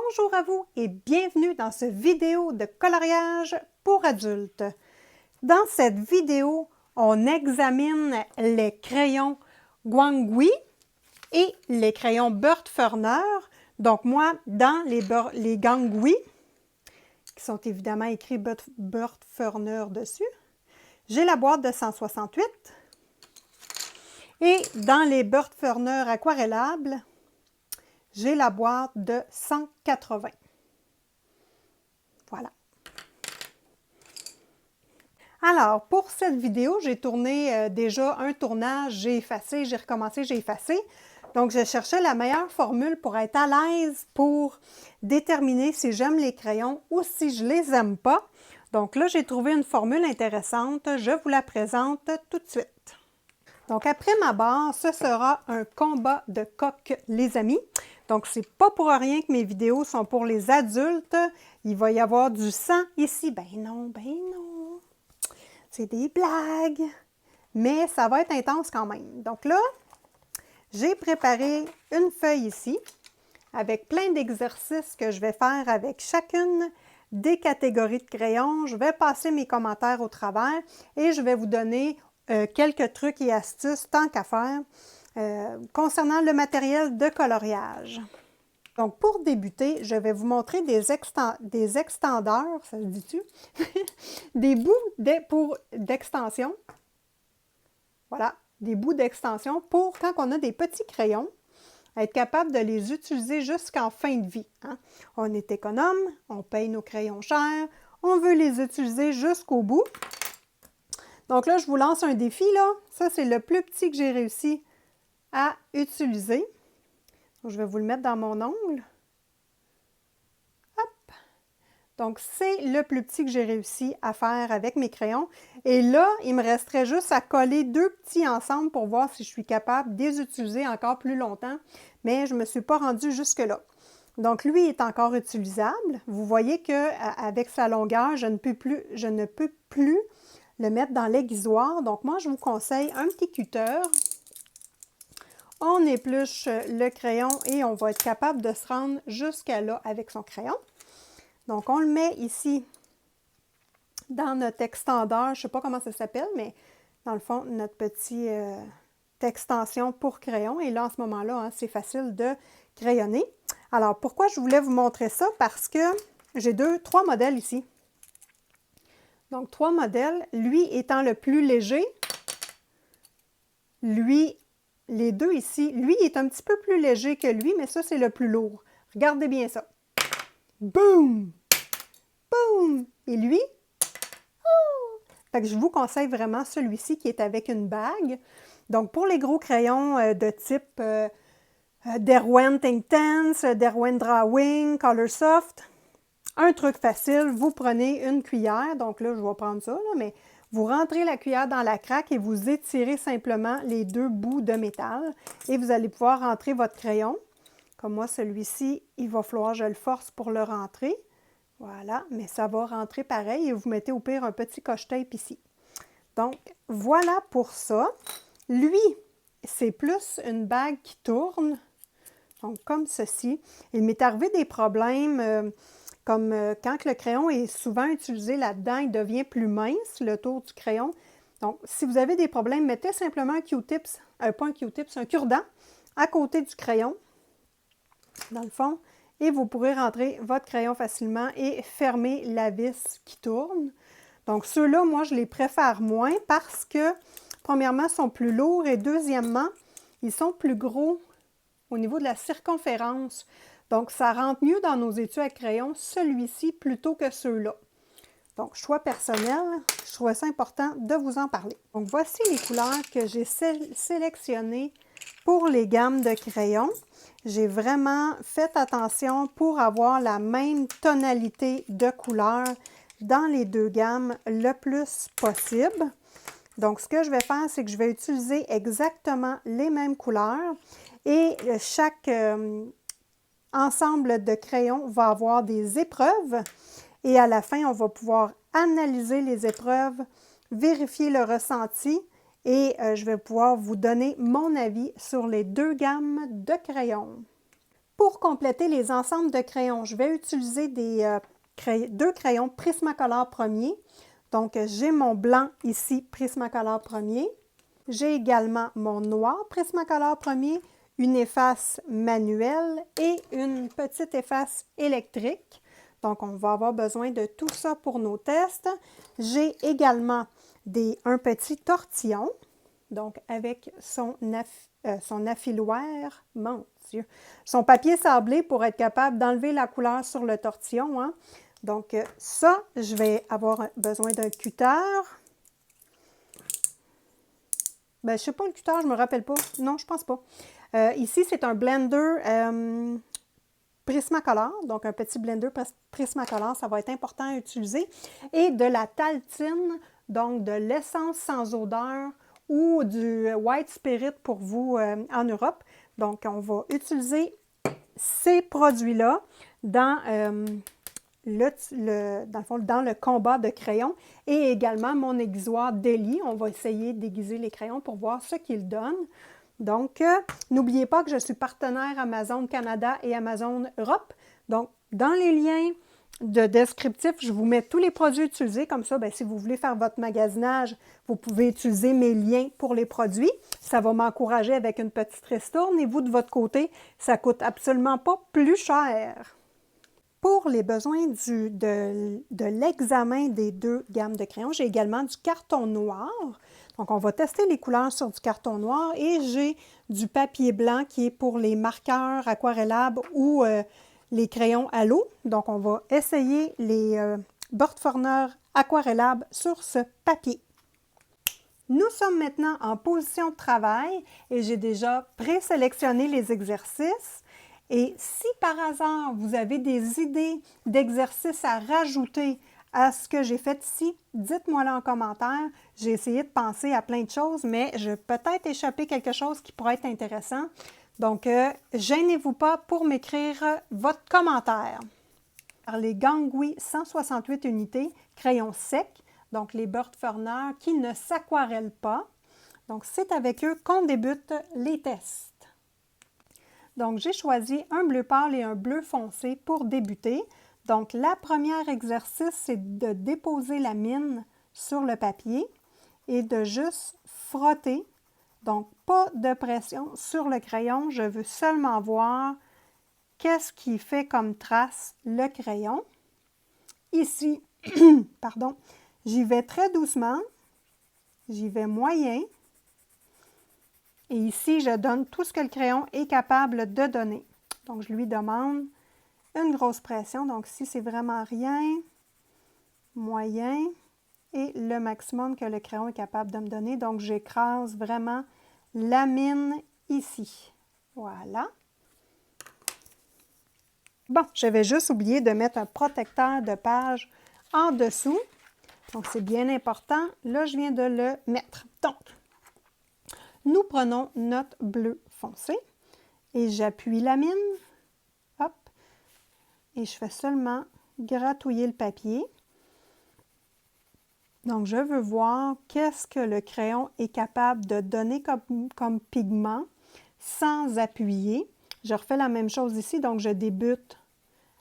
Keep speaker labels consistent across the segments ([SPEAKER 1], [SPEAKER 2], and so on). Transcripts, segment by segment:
[SPEAKER 1] Bonjour à vous et bienvenue dans cette vidéo de coloriage pour adultes. Dans cette vidéo, on examine les crayons Guangui et les crayons Burt Furner. Donc moi, dans les Guangui, qui sont évidemment écrits Burt Furner dessus, j'ai la boîte de 168. Et dans les Burt Furner aquarellables, j'ai la boîte de 180. Voilà. Alors, pour cette vidéo, j'ai tourné déjà un tournage, j'ai effacé, j'ai recommencé, j'ai effacé. Donc, je cherchais la meilleure formule pour être à l'aise pour déterminer si j'aime les crayons ou si je les aime pas. Donc là, j'ai trouvé une formule intéressante. Je vous la présente tout de suite. Donc, après ma barre, ce sera un combat de coq, les amis. Donc, c'est pas pour rien que mes vidéos sont pour les adultes. Il va y avoir du sang ici. Ben non, c'est des blagues. Mais ça va être intense quand même. Donc là, j'ai préparé une feuille ici avec plein d'exercices que je vais faire avec chacune des catégories de crayons. Je vais passer mes commentaires au travers et je vais vous donner quelques trucs et astuces tant qu'à faire concernant le matériel de coloriage. Donc, pour débuter, je vais vous montrer des extendeurs, ça se dit-tu? Des bouts d'extension. Voilà, des bouts d'extension pour quand on a des petits crayons, être capable de les utiliser jusqu'en fin de vie. Hein? On est économe, on paye nos crayons chers, on veut les utiliser jusqu'au bout. Donc là, je vous lance un défi, là. Ça, c'est le plus petit que j'ai réussi à utiliser. Donc, je vais vous le mettre dans mon ongle. Hop! Donc, c'est le plus petit que j'ai réussi à faire avec mes crayons. Et là, il me resterait juste à coller deux petits ensemble pour voir si je suis capable de les utiliser encore plus longtemps. Mais je ne me suis pas rendue jusque-là. Donc, lui est encore utilisable. Vous voyez qu'avec sa longueur, je ne peux plus le mettre dans l'aiguisoir. Donc, moi, je vous conseille un petit cutter. On épluche le crayon et on va être capable de se rendre jusqu'à là avec son crayon. Donc, on le met ici dans notre extendeur. Je ne sais pas comment ça s'appelle, mais dans le fond, notre petite extension pour crayon. Et là, en ce moment-là, hein, c'est facile de crayonner. Alors, pourquoi je voulais vous montrer ça? Parce que j'ai trois modèles ici. Donc, trois modèles. Lui étant le plus léger. Lui, les deux ici. Lui est un petit peu plus léger que lui, mais ça, c'est le plus lourd. Regardez bien ça. Boum! Boum! Et lui? Oh! Fait que je vous conseille vraiment celui-ci qui est avec une bague. Donc, pour les gros crayons de type Derwent Inktense, Derwent Drawing, Colorsoft, un truc facile, vous prenez une cuillère. Donc là, je vais prendre ça, là, mais vous rentrez la cuillère dans la craque et vous étirez simplement les deux bouts de métal. Et vous allez pouvoir rentrer votre crayon. Comme moi, celui-ci, il va falloir que je le force pour le rentrer. Voilà, mais ça va rentrer pareil et vous mettez au pire un petit coche-tape ici. Donc, voilà pour ça. Lui, c'est plus une bague qui tourne, donc comme ceci. Il m'est arrivé des problèmes comme quand le crayon est souvent utilisé là-dedans, il devient plus mince, le tour du crayon. Donc, si vous avez des problèmes, mettez simplement un Q-tips, pas un Q-tips, un cure-dent à côté du crayon, dans le fond, et vous pourrez rentrer votre crayon facilement et fermer la vis qui tourne. Donc, ceux-là, moi, je les préfère moins parce que, premièrement, ils sont plus lourds et deuxièmement, ils sont plus gros au niveau de la circonférence. Donc, ça rentre mieux dans nos étuis à crayon, celui-ci, plutôt que ceux-là. Donc, choix personnel, je trouvais ça important de vous en parler. Donc, voici les couleurs que j'ai sélectionnées pour les gammes de crayons. J'ai vraiment fait attention pour avoir la même tonalité de couleur dans les deux gammes le plus possible. Donc, ce que je vais faire, c'est que je vais utiliser exactement les mêmes couleurs et chaque ensemble de crayons va avoir des épreuves et à la fin, on va pouvoir analyser les épreuves, vérifier le ressenti et je vais pouvoir vous donner mon avis sur les deux gammes de crayons. Pour compléter les ensembles de crayons, je vais utiliser deux crayons Prismacolor premier. Donc, j'ai mon blanc ici, Prismacolor premier. J'ai également mon noir Prismacolor premier, une efface manuelle et une petite efface électrique. Donc, on va avoir besoin de tout ça pour nos tests. J'ai également un petit tortillon, donc avec son affiloir, mon Dieu, son papier sablé pour être capable d'enlever la couleur sur le tortillon, hein. Donc, ça, je vais avoir besoin d'un cutter. Ben, je ne sais pas le cutter, je ne me rappelle pas. Non, je ne pense pas. Ici, c'est un blender Prismacolor, donc un petit blender Prismacolor, ça va être important à utiliser. Et de la Taltine, donc de l'essence sans odeur ou du White Spirit pour vous en Europe. Donc, on va utiliser ces produits-là dans dans le combat de crayons et également mon aiguisoir Deli. On va essayer d'aiguiser les crayons pour voir ce qu'ils donnent. Donc, n'oubliez pas que je suis partenaire Amazon Canada et Amazon Europe. Donc, dans les liens de descriptif, je vous mets tous les produits utilisés. Comme ça, bien, si vous voulez faire votre magasinage, vous pouvez utiliser mes liens pour les produits. Ça va m'encourager avec une petite ristourne. Et vous, de votre côté, ça ne coûte absolument pas plus cher. Pour les besoins de l'examen des deux gammes de crayons, j'ai également du carton noir. Donc, on va tester les couleurs sur du carton noir et j'ai du papier blanc qui est pour les marqueurs aquarellables ou les crayons à l'eau. Donc, on va essayer les Borgforner aquarellables sur ce papier. Nous sommes maintenant en position de travail et j'ai déjà présélectionné les exercices. Et si par hasard, vous avez des idées d'exercices à rajouter à ce que j'ai fait ici, dites-moi-le en commentaire. J'ai essayé de penser à plein de choses, mais je vais peut-être échapper quelque chose qui pourrait être intéressant. Donc, gênez-vous pas pour m'écrire votre commentaire. Alors, les Gangui 168 unités, crayons secs, donc les Borgforner qui ne s'aquarellent pas. Donc, c'est avec eux qu'on débute les tests. Donc, j'ai choisi un bleu pâle et un bleu foncé pour débuter. Donc, la première exercice, c'est de déposer la mine sur le papier et de juste frotter. Donc, pas de pression sur le crayon. Je veux seulement voir qu'est-ce qui fait comme trace le crayon. Ici, pardon, j'y vais très doucement. J'y vais moyen. Et ici, je donne tout ce que le crayon est capable de donner. Donc, je lui demande une grosse pression. Donc, ici, c'est vraiment rien, moyen et le maximum que le crayon est capable de me donner. Donc, j'écrase vraiment la mine ici. Voilà. Bon, j'avais juste oublié de mettre un protecteur de page en dessous. Donc, c'est bien important. Là, je viens de le mettre. Donc, nous prenons notre bleu foncé et j'appuie la mine. Hop. Et je fais seulement gratouiller le papier. Donc, je veux voir qu'est-ce que le crayon est capable de donner comme pigment sans appuyer. Je refais la même chose ici, donc je débute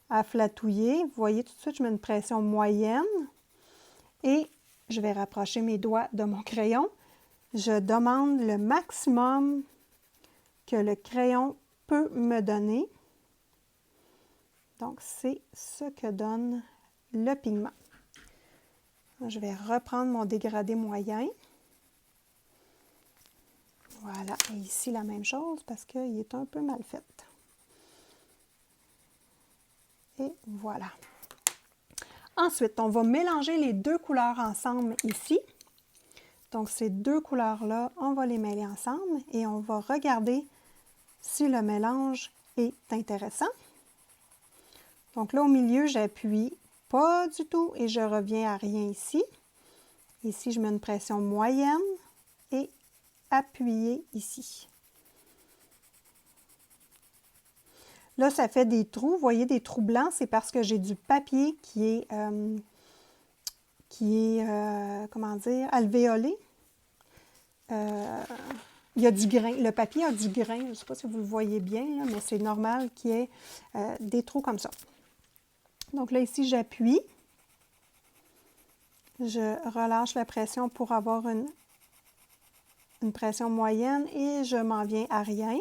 [SPEAKER 1] à flatouiller. Vous voyez, tout de suite, je mets une pression moyenne et je vais rapprocher mes doigts de mon crayon. Je demande le maximum que le crayon peut me donner. Donc, c'est ce que donne le pigment. Je vais reprendre mon dégradé moyen. Voilà. Et ici, la même chose parce qu'il est un peu mal fait. Et voilà. Ensuite, on va mélanger les deux couleurs ensemble ici. Donc, ces deux couleurs-là, on va les mêler ensemble et on va regarder si le mélange est intéressant. Donc là, au milieu, j'appuie pas du tout et je reviens à rien ici. Ici, je mets une pression moyenne et appuyer ici. Là, ça fait des trous. Vous voyez, des trous blancs, c'est parce que j'ai du papier qui est comment dire, alvéolé. il y a du grain. Le papier a du grain. Je ne sais pas si vous le voyez bien, là, mais c'est normal qu'il y ait des trous comme ça. Donc là, ici, j'appuie. Je relâche la pression pour avoir une pression moyenne et je m'en viens à rien.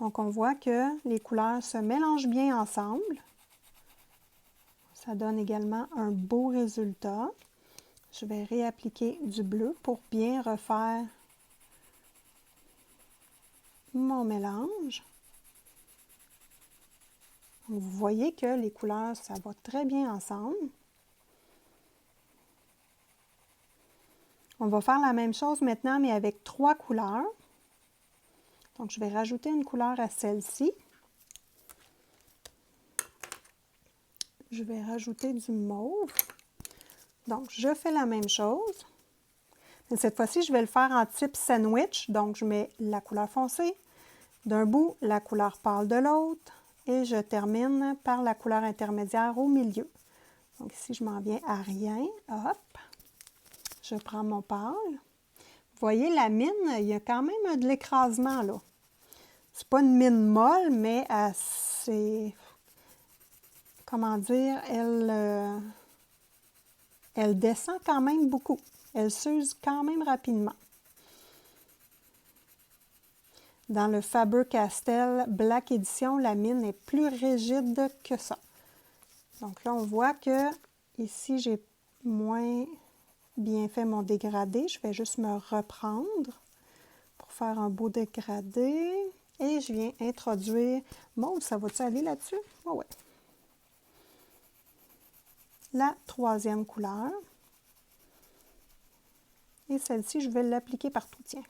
[SPEAKER 1] Donc, on voit que les couleurs se mélangent bien ensemble. Ça donne également un beau résultat. Je vais réappliquer du bleu pour bien refaire mon mélange. Donc, vous voyez que les couleurs, ça va très bien ensemble. On va faire la même chose maintenant, mais avec 3 couleurs. Donc, je vais rajouter une couleur à celle-ci. Je vais rajouter du mauve. Donc, je fais la même chose. Mais cette fois-ci, je vais le faire en type sandwich. Donc, je mets la couleur foncée d'un bout, la couleur pâle de l'autre. Et je termine par la couleur intermédiaire au milieu. Donc, ici, je m'en viens à rien. Hop. Je prends mon pâle. Vous voyez, la mine, il y a quand même de l'écrasement, là. C'est pas une mine molle, mais c'est... Comment dire? Elle descend quand même beaucoup. Elle s'use quand même rapidement. Dans le Faber-Castell Black Edition, la mine est plus rigide que ça. Donc là, on voit que ici, j'ai moins bien fait mon dégradé. Je vais juste me reprendre pour faire un beau dégradé. Et je viens introduire... Mauve, ça va-tu aller là-dessus? Oh ouais. La 3e couleur. Et celle-ci, je vais l'appliquer partout, tiens.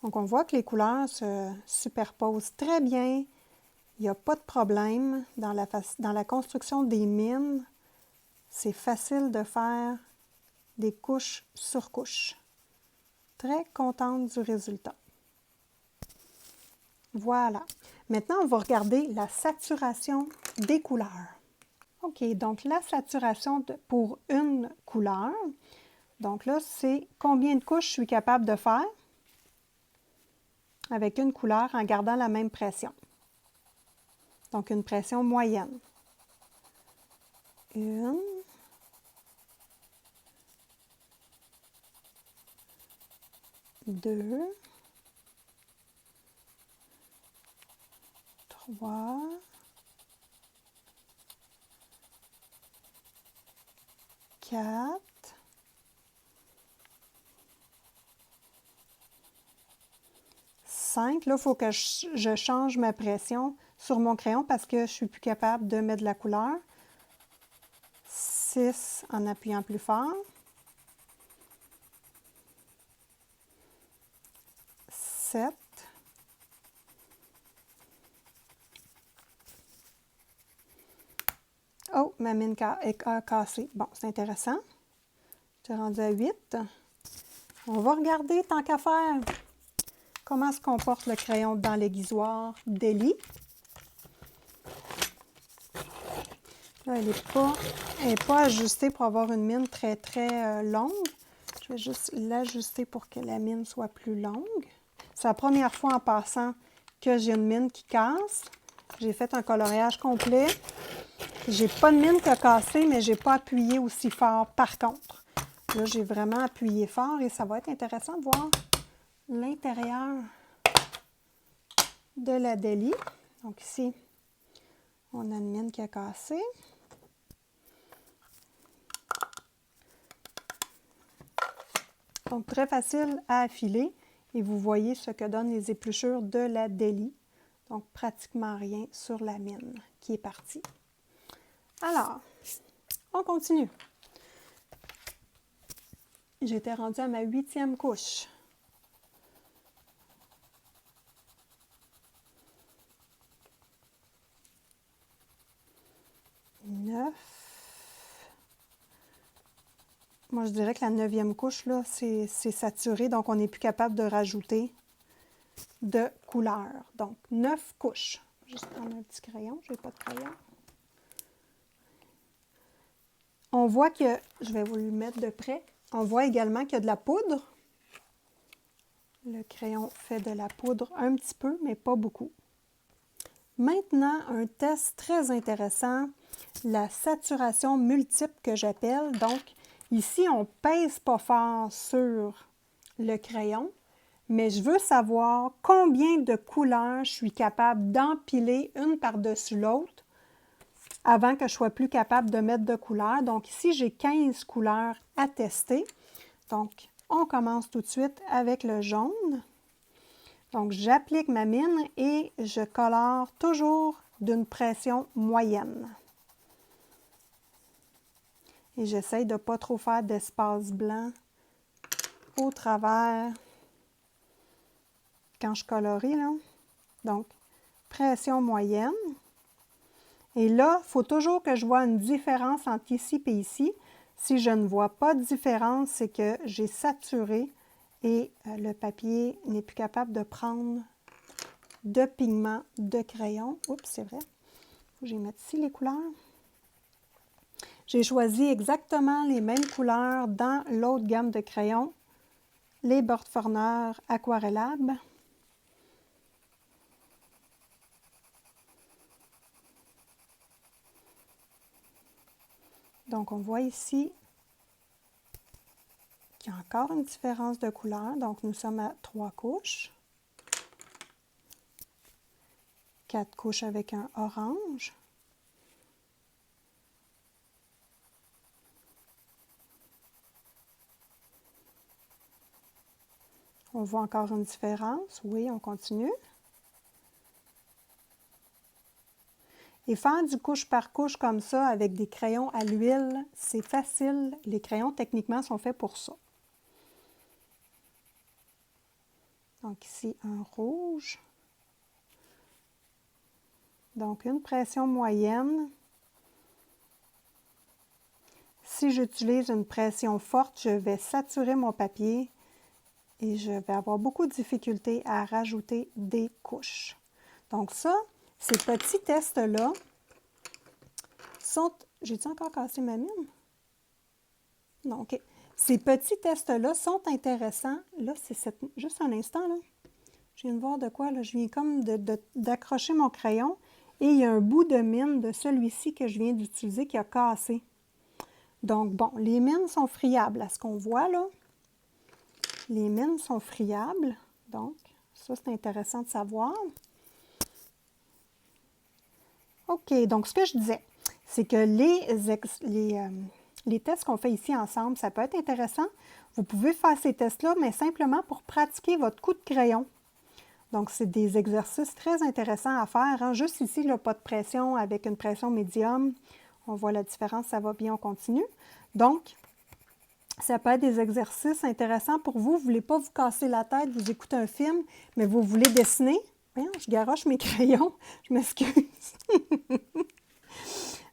[SPEAKER 1] Donc, on voit que les couleurs se superposent très bien. Il n'y a pas de problème dans la construction des mines. C'est facile de faire des couches sur couches. Très contente du résultat. Voilà. Maintenant, on va regarder la saturation des couleurs. OK, donc la saturation pour une couleur. Donc là, c'est combien de couches je suis capable de faire avec une couleur en gardant la même pression. Donc, une pression moyenne. 1, 2, 3, 4, 5. Là, il faut que je change ma pression sur mon crayon parce que je ne suis plus capable de mettre de la couleur. 6 en appuyant plus fort. 7. Oh, ma mine est cassée. Bon, c'est intéressant. Je suis rendue à 8. On va regarder, tant qu'à faire, comment se comporte le crayon dans l'aiguisoire d'Ellie. Là, elle n'est pas ajustée pour avoir une mine très, très longue. Je vais juste l'ajuster pour que la mine soit plus longue. C'est la première fois en passant que j'ai une mine qui casse. J'ai fait un coloriage complet. J'ai pas de mine qui a cassé, mais j'ai pas appuyé aussi fort par contre. Là, j'ai vraiment appuyé fort et ça va être intéressant de voir l'intérieur de la délie. Donc ici, on a une mine qui a cassé. Donc, très facile à affiler et vous voyez ce que donnent les épluchures de la délie. Donc, pratiquement rien sur la mine qui est partie. Alors, on continue. J'étais rendue à ma 8e couche. Moi, je dirais que la 9e couche, là, c'est saturé, donc on n'est plus capable de rajouter de couleur. Donc, 9 couches. Je vais juste prendre un petit crayon. Je n'ai pas de crayon. On voit que, je vais vous le mettre de près, On voit également qu'il y a de la poudre. Le crayon fait de la poudre un petit peu, mais pas beaucoup. Maintenant, un test très intéressant, la saturation multiple que j'appelle. Donc, ici, on ne pèse pas fort sur le crayon, mais je veux savoir combien de couleurs je suis capable d'empiler une par-dessus l'autre avant que je sois plus capable de mettre de couleurs. Donc, ici, j'ai 15 couleurs à tester. Donc, on commence tout de suite avec le jaune. Donc, j'applique ma mine et je colore toujours d'une pression moyenne. Et j'essaye de ne pas trop faire d'espace blanc au travers quand je colorie, là. Donc, pression moyenne. Et là, il faut toujours que je vois une différence entre ici et ici. Si je ne vois pas de différence, c'est que j'ai saturé et le papier n'est plus capable de prendre de pigments de crayon. Oups, c'est vrai. Je vais mettre ici les couleurs. J'ai choisi exactement les mêmes couleurs dans l'autre gamme de crayons, les Borgforner Aquarellab. Donc, on voit ici qu'il y a encore une différence de couleur. Donc, nous sommes à 3 couches. 4 couches avec un orange. On voit encore une différence. Oui, on continue. Et faire du couche par couche comme ça avec des crayons à l'huile, c'est facile. Les crayons, techniquement, sont faits pour ça. Donc ici, un rouge. Donc, une pression moyenne. Si j'utilise une pression forte, je vais saturer mon papier et je vais avoir beaucoup de difficultés à rajouter des couches. Donc ça, ces petits tests-là sont... J'ai-tu encore cassé ma mine? Non, OK. Ces petits tests-là sont intéressants. Là, c'est juste un instant, là. Je viens de voir de quoi, là. Je viens comme d'accrocher mon crayon et il y a un bout de mine de celui-ci que je viens d'utiliser qui a cassé. Donc, bon, les mines sont friables à ce qu'on voit, là. Les mines sont friables. Donc, ça, c'est intéressant de savoir. OK, donc ce que je disais, c'est que les tests qu'on fait ici ensemble, ça peut être intéressant. Vous pouvez faire ces tests-là, mais simplement pour pratiquer votre coup de crayon. Donc, c'est des exercices très intéressants à faire, hein. Juste ici, là, pas de pression avec une pression médium. On voit la différence, ça va bien, on continue. Donc, ça peut être des exercices intéressants pour vous. Vous ne voulez pas vous casser la tête, vous écoutez un film, mais vous voulez dessiner. Voyons, je garoche mes crayons, je m'excuse.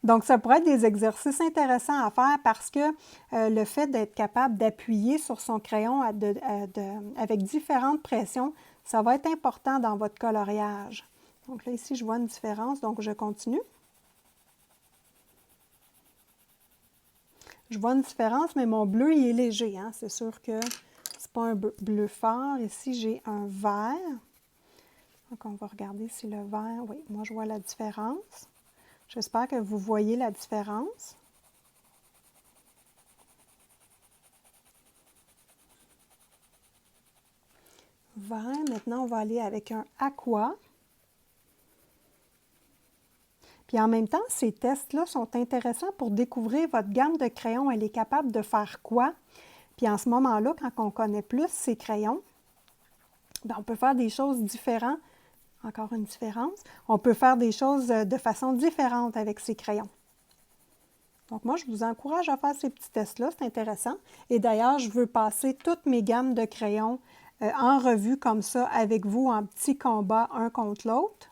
[SPEAKER 1] Donc, ça pourrait être des exercices intéressants à faire parce que le fait d'être capable d'appuyer sur son crayon avec différentes pressions, ça va être important dans votre coloriage. Donc là, ici, je vois une différence, donc je continue. Je vois une différence, mais mon bleu, il est léger, hein? C'est sûr que c'est pas un bleu fort. Ici, j'ai un vert. Donc, on va regarder si le vert... Oui, moi, je vois la différence. J'espère que vous voyez la différence. Vert, maintenant, on va aller avec un aqua. Puis en même temps, ces tests-là sont intéressants pour découvrir votre gamme de crayons. Elle est capable de faire quoi? Puis en ce moment-là, quand on connaît plus ces crayons, bien, on peut faire des choses différentes. Encore une différence. On peut faire des choses de façon différente avec ces crayons. Donc moi, je vous encourage à faire ces petits tests-là, c'est intéressant. Et d'ailleurs, je veux passer toutes mes gammes de crayons en revue comme ça avec vous en petit combat un contre l'autre.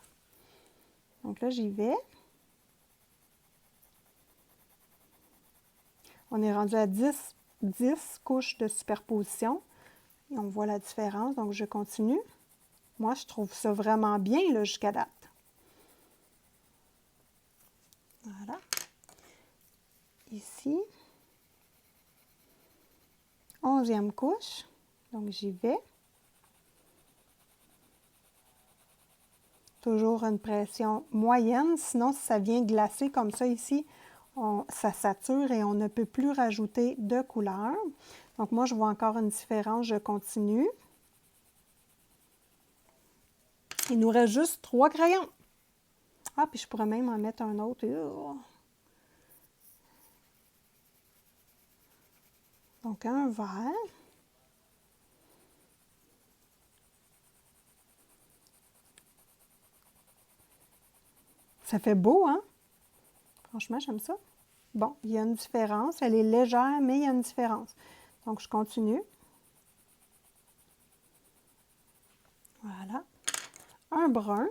[SPEAKER 1] Donc là, j'y vais. On est rendu à 10 couches de superposition. Et on voit la différence, donc je continue. Moi, je trouve ça vraiment bien là, jusqu'à date. Voilà. Ici. 11e couche. Donc, j'y vais. Toujours une pression moyenne, sinon si ça vient glacer comme ça ici, ça sature et on ne peut plus rajouter de couleur. Donc moi, je vois encore une différence, je continue. Il nous reste juste 3 crayons. Ah, puis je pourrais même en mettre un autre. Donc un vert. Ça fait beau, hein? Franchement, j'aime ça. Bon, il y a une différence. Elle est légère, mais il y a une différence. Donc, je continue. Voilà. Un brun.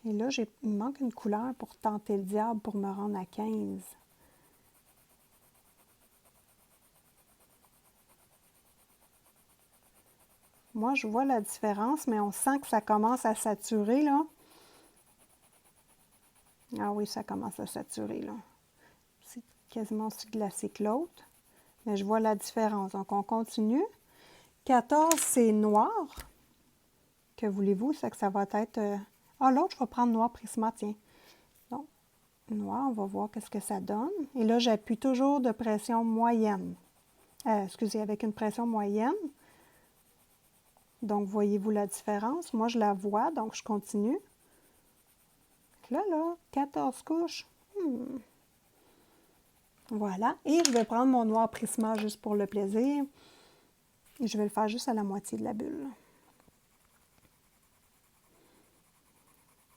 [SPEAKER 1] Et là, il me manque une couleur pour tenter le diable pour me rendre à 15. Moi, je vois la différence, mais on sent que ça commence à saturer, là. Ah oui, ça commence à saturer, là. C'est quasiment aussi glacé que l'autre. Mais je vois la différence. Donc, on continue. 14, c'est noir. Que voulez-vous? C'est que ça va être... Ah, l'autre, je vais prendre noir Prisma, tiens. Donc, noir, on va voir qu'est-ce que ça donne. Et là, j'appuie toujours de pression moyenne. Excusez, avec une pression moyenne. Donc, voyez-vous la différence? Moi, je la vois, donc je continue. Là, 14 couches. Voilà. Et je vais prendre mon noir Prisma juste pour le plaisir. Et je vais le faire juste à la moitié de la bulle.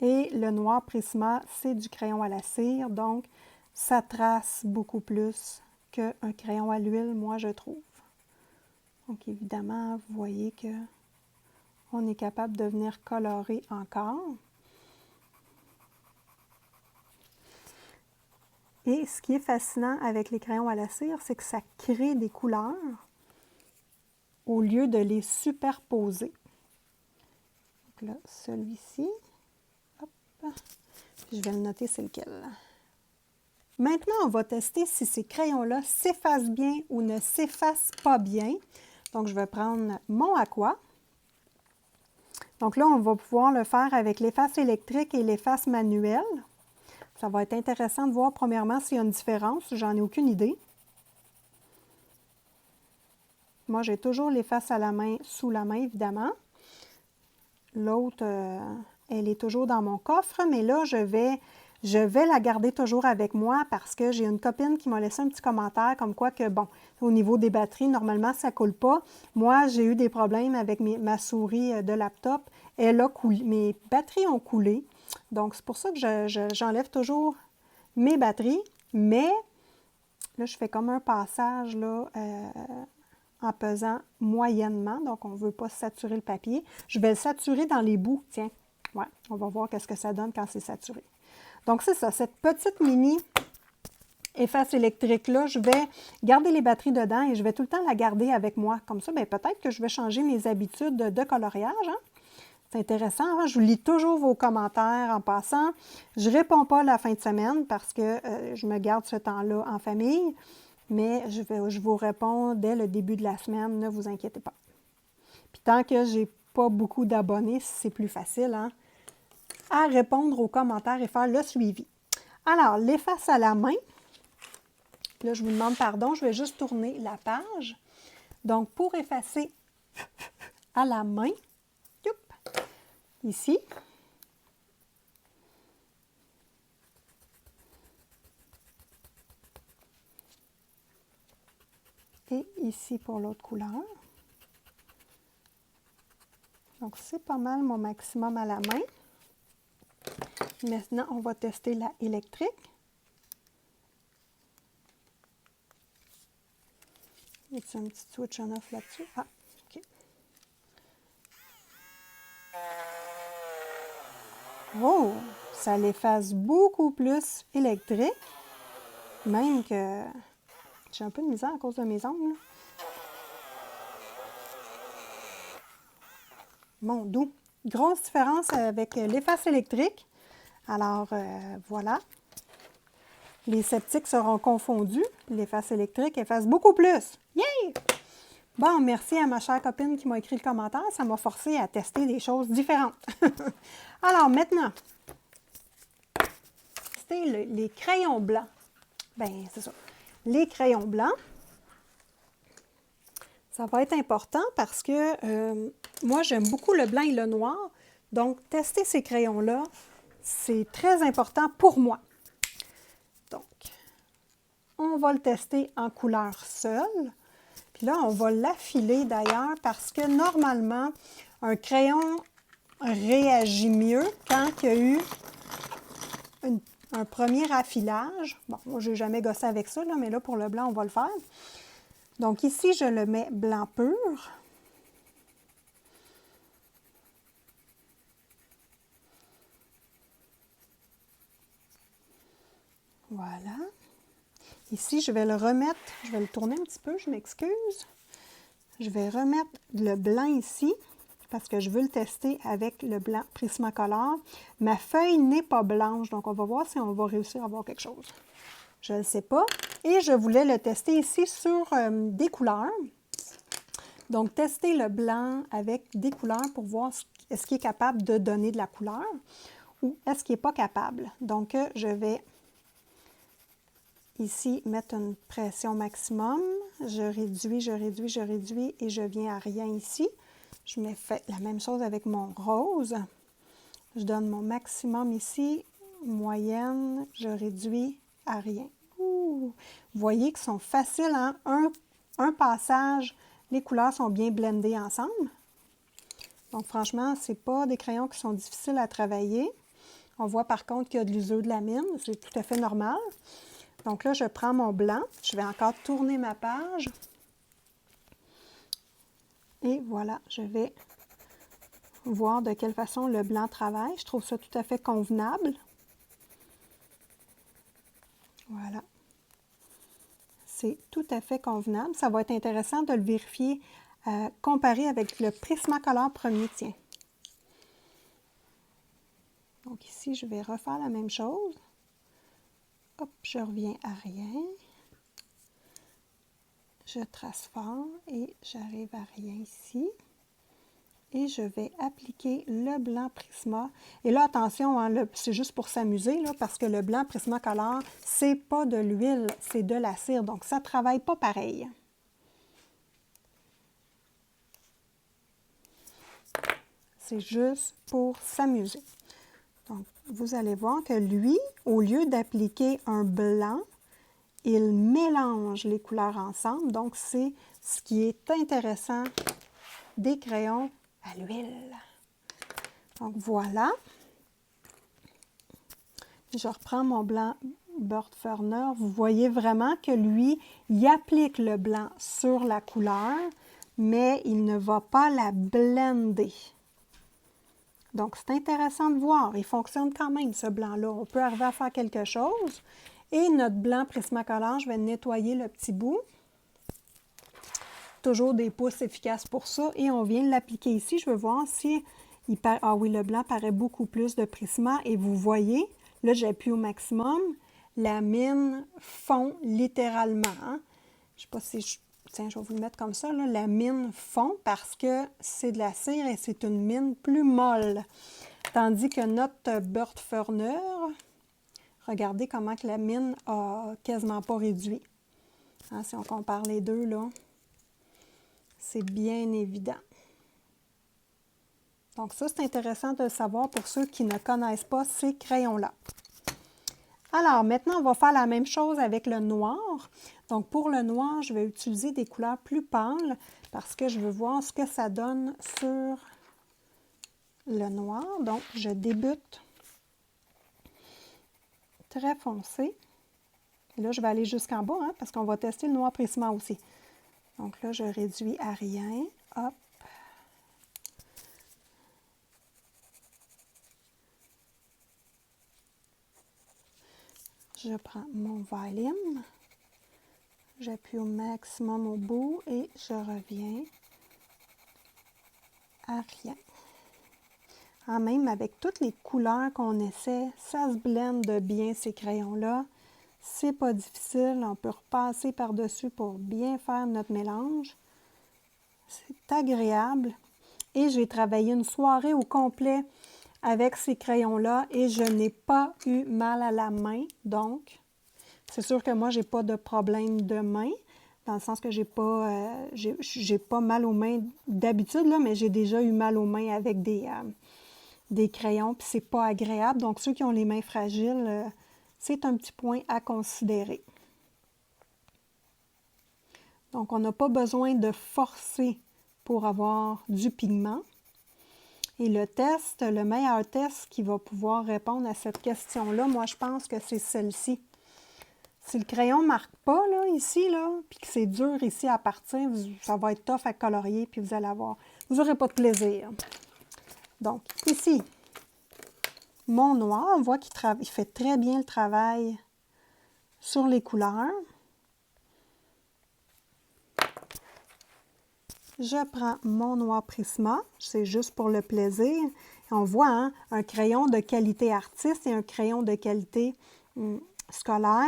[SPEAKER 1] Et le noir Prisma, c'est du crayon à la cire, donc ça trace beaucoup plus qu'un crayon à l'huile, moi, je trouve. Donc, évidemment, vous voyez que on est capable de venir colorer encore. Et ce qui est fascinant avec les crayons à la cire, c'est que ça crée des couleurs au lieu de les superposer. Donc là, celui-ci, hop, je vais le noter, c'est lequel. Maintenant, on va tester si ces crayons-là s'effacent bien ou ne s'effacent pas bien. Donc, je vais prendre mon aqua. Donc là, on va pouvoir le faire avec l'efface électrique et l'efface manuelle. Ça va être intéressant de voir premièrement s'il y a une différence. J'en ai aucune idée. Moi, j'ai toujours l'efface à la main, sous la main, évidemment. L'autre, elle est toujours dans mon coffre, mais là, je vais la garder toujours avec moi parce que j'ai une copine qui m'a laissé un petit commentaire comme quoi que, bon, au niveau des batteries, normalement, ça ne coule pas. Moi, j'ai eu des problèmes avec ma souris de laptop. Elle a coulé. Mes batteries ont coulé. Donc, c'est pour ça que j'enlève toujours mes batteries. Mais, là, je fais comme un passage, là, en pesant moyennement. Donc, on ne veut pas saturer le papier. Je vais le saturer dans les bouts. Tiens, ouais, on va voir qu'est-ce que ça donne quand c'est saturé. Donc, c'est ça, cette petite mini efface électrique-là, je vais garder les batteries dedans et je vais tout le temps la garder avec moi. Comme ça, bien, peut-être que je vais changer mes habitudes de coloriage. Hein? C'est intéressant. Hein? Je vous lis toujours vos commentaires en passant. Je ne réponds pas la fin de semaine parce que je me garde ce temps-là en famille. Mais je vous réponds dès le début de la semaine, ne vous inquiétez pas. Puis tant que je n'ai pas beaucoup d'abonnés, c'est plus facile hein, à répondre aux commentaires et faire le suivi. Alors, l'efface à la main. Là, je vous demande pardon, je vais juste tourner la page. Donc, pour effacer à la main, ici, et ici pour l'autre couleur. Donc, c'est pas mal mon maximum à la main. Maintenant, on va tester la électrique. Y a-t-il un petit switch on-off là-dessus? Ah, OK. Oh! Ça l'efface beaucoup plus électrique. Même que j'ai un peu de misère à cause de mes ongles. Mon doux. Grosse différence avec l'efface électrique. Alors, voilà. les sceptiques seront confondus. L'efface électrique efface beaucoup plus. Yay! Bon, merci à ma chère copine qui m'a écrit le commentaire. Ça m'a forcé à tester des choses différentes. Alors, maintenant, tester les crayons blancs. Bien, c'est ça. Les crayons blancs, ça va être important parce que moi, j'aime beaucoup le blanc et le noir. Donc, tester ces crayons-là, c'est très important pour moi. Donc, on va le tester en couleur seule. Puis là, on va l'affiler d'ailleurs parce que normalement, un crayon réagit mieux quand il y a eu un premier affilage. Bon, moi, je n'ai jamais gossé avec ça, là, mais là, pour le blanc, on va le faire. Donc ici, je le mets blanc pur. Voilà. Ici, je vais le remettre, je vais le tourner un petit peu, je m'excuse. Je vais remettre le blanc ici parce que je veux le tester avec le blanc Prismacolor. Ma feuille n'est pas blanche, donc on va voir si on va réussir à avoir quelque chose. Je ne le sais pas. Et je voulais le tester ici sur des couleurs. Donc, tester le blanc avec des couleurs pour voir est-ce qu'il est capable de donner de la couleur ou est-ce qu'il n'est pas capable. Donc, je vais ici mettre une pression maximum. Je réduis, je réduis, je réduis et je viens à rien ici. Je me fais la même chose avec mon rose. Je donne mon maximum ici, moyenne, je réduis à rien. Ouh! Vous voyez qu'ils sont faciles, hein? Un passage, les couleurs sont bien blendées ensemble. Donc franchement, ce n'est pas des crayons qui sont difficiles à travailler. On voit par contre qu'il y a de l'usure de la mine, c'est tout à fait normal. Donc là, je prends mon blanc, je vais encore tourner ma page. Et voilà, je vais voir de quelle façon le blanc travaille. Je trouve ça tout à fait convenable. Voilà. C'est tout à fait convenable. Ça va être intéressant de le vérifier, comparé avec le Prismacolor premier tien. Donc ici, je vais refaire la même chose. Hop, je reviens à rien. Je trace fort et j'arrive à rien ici. Et je vais appliquer le blanc Prisma. Et là, attention, hein, c'est juste pour s'amuser, parce que le blanc Prismacolor, c'est pas de l'huile, c'est de la cire. Donc, ça ne travaille pas pareil. C'est juste pour s'amuser. Donc, vous allez voir que lui, au lieu d'appliquer un blanc, il mélange les couleurs ensemble. Donc, c'est ce qui est intéressant des crayons à l'huile. Donc, voilà. Je reprends mon blanc Bird Ferner. Vous voyez vraiment que lui, il applique le blanc sur la couleur, mais il ne va pas la blender. Donc, c'est intéressant de voir. Il fonctionne quand même, ce blanc-là. On peut arriver à faire quelque chose. Et notre blanc Prismacolor, je vais nettoyer le petit bout. Toujours des pousses efficaces pour ça. Et on vient l'appliquer ici. Je veux voir si ah oui, le blanc paraît beaucoup plus de Prisma. Et vous voyez, là, j'appuie au maximum. La mine fond littéralement. Hein? Je ne sais pas si tiens, je vais vous le mettre comme ça. Là. La mine fond parce que c'est de la cire et c'est une mine plus molle. Tandis que notre Bird Ferner, regardez comment que la mine a quasiment pas réduit. Hein, si on compare les deux, là, c'est bien évident. Donc ça, c'est intéressant de le savoir pour ceux qui ne connaissent pas ces crayons-là. Alors, maintenant, on va faire la même chose avec le noir. Donc, pour le noir, je vais utiliser des couleurs plus pâles parce que je veux voir ce que ça donne sur le noir. Donc, je débute très foncé. Et là, je vais aller jusqu'en bas hein, parce qu'on va tester le noir Prisma aussi. Donc là, je réduis à rien. Hop. Je prends mon volume, j'appuie au maximum au bout et je reviens à rien. Ah, même avec toutes les couleurs qu'on essaie, ça se blende bien ces crayons-là. C'est pas difficile, on peut repasser par-dessus pour bien faire notre mélange. C'est agréable. Et j'ai travaillé une soirée au complet avec ces crayons-là et je n'ai pas eu mal à la main. Donc, c'est sûr que moi, j'ai pas de problème de main, dans le sens que j'ai pas mal aux mains d'habitude, là, mais j'ai déjà eu mal aux mains avec des crayons, puis c'est pas agréable. Donc, ceux qui ont les mains fragiles, c'est un petit point à considérer. Donc, on n'a pas besoin de forcer pour avoir du pigment. Et le test, le meilleur test qui va pouvoir répondre à cette question-là, moi, je pense que c'est celle-ci. Si le crayon ne marque pas, là, ici, là, puis que c'est dur ici à partir, ça va être tough à colorier, puis vous allez avoir, vous n'aurez pas de plaisir. Donc, ici, mon noir, on voit qu'il fait très bien le travail sur les couleurs. Je prends mon noir Prisma, c'est juste pour le plaisir. Et on voit hein, un crayon de qualité artiste et un crayon de qualité scolaire.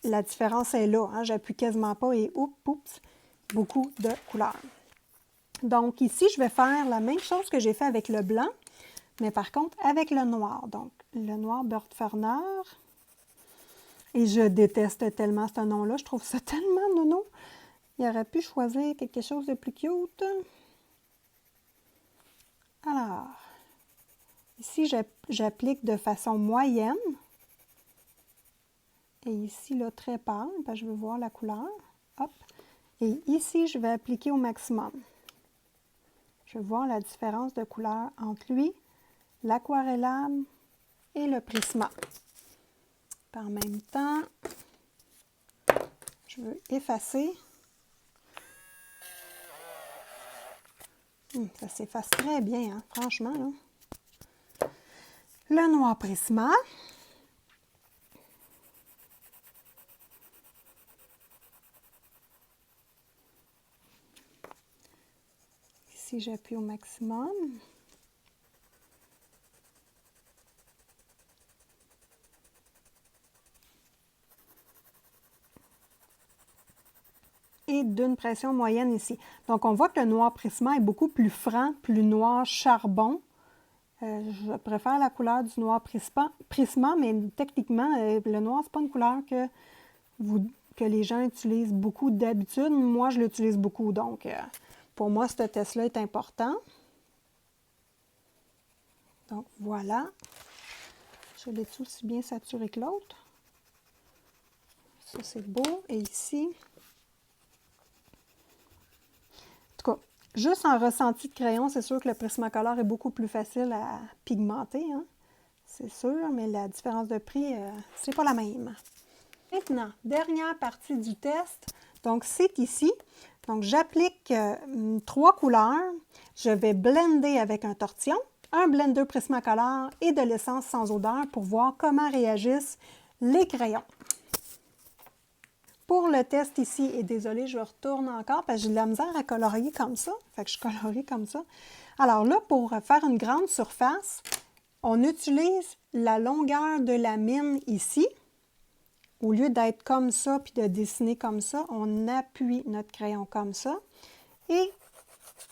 [SPEAKER 1] La différence est là, hein, j'appuie quasiment pas et oups, beaucoup de couleurs. Donc ici, je vais faire la même chose que j'ai fait avec le blanc, mais par contre avec le noir. Donc le noir Burt-Ferner. Et je déteste tellement ce nom-là, je trouve ça tellement nono. Il aurait pu choisir quelque chose de plus cute. Alors, ici, j'applique de façon moyenne. Et ici, là, très pâle, parce que je veux voir la couleur. Hop. Et ici, je vais appliquer au maximum. Je veux voir la différence de couleur entre lui, l'aquarellable et le Prisma. Par même temps, je veux effacer. Ça s'efface très bien, hein, franchement. Là. Le noir Prisma. Ici, j'appuie au maximum. Et d'une pression moyenne ici. Donc, on voit que le noir Prisma est beaucoup plus franc, plus noir charbon. Je préfère la couleur du noir Prisma, mais techniquement, le noir, ce n'est pas une couleur que les gens utilisent beaucoup d'habitude. Moi, je l'utilise beaucoup, donc pour moi, ce test-là est important. Donc, voilà. Je l'ai aussi bien saturé que l'autre. Ça, c'est beau. Et ici... En tout cas, juste en ressenti de crayon, c'est sûr que le Prismacolor est beaucoup plus facile à pigmenter, hein? C'est sûr, mais la différence de prix, c'est pas la même. Maintenant, dernière partie du test, donc c'est ici. Donc, j'applique 3 couleurs. Je vais blender avec un tortillon, un blender Prismacolor et de l'essence sans odeur pour voir comment réagissent les crayons. Pour le test ici, et désolée, je retourne encore parce que j'ai de la misère à colorier comme ça. Fait que je colorie comme ça. Alors là, pour faire une grande surface, on utilise la longueur de la mine ici. Au lieu d'être comme ça puis de dessiner comme ça, on appuie notre crayon comme ça. Et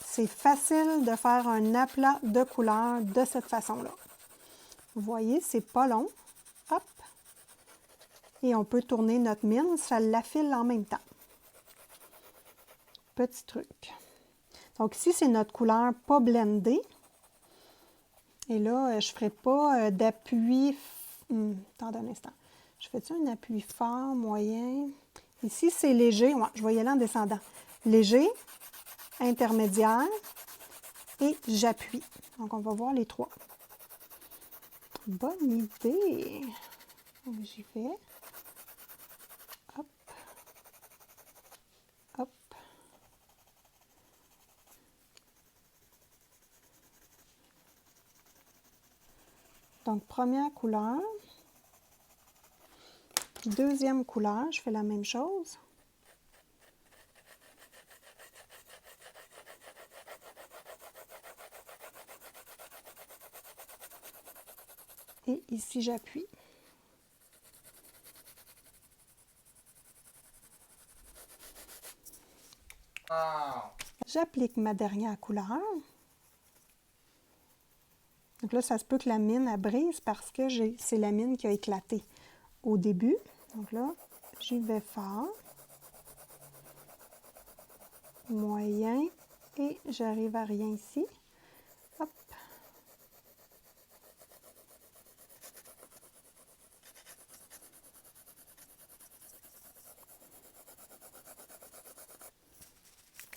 [SPEAKER 1] c'est facile de faire un aplat de couleur de cette façon-là. Vous voyez, c'est pas long. Hop! Et on peut tourner notre mine, ça l'affile en même temps. Petit truc. Donc ici, c'est notre couleur pas blendée. Et là, je ne ferai pas d'appui... attendez un instant. Je fais-tu un appui fort, moyen? Ici, c'est léger. Ouais, je vais y aller en descendant. Léger, intermédiaire et j'appuie. Donc, on va voir les 3. Bonne idée. J'y vais. Hop. Hop. Donc, première couleur. Deuxième couleur, je fais la même chose. Et ici, j'appuie. J'applique ma dernière couleur. Donc là, ça se peut que la mine elle brise parce que c'est la mine qui a éclaté au début. Donc là, j'y vais fort. Moyen. Et j'arrive à rien ici. Hop.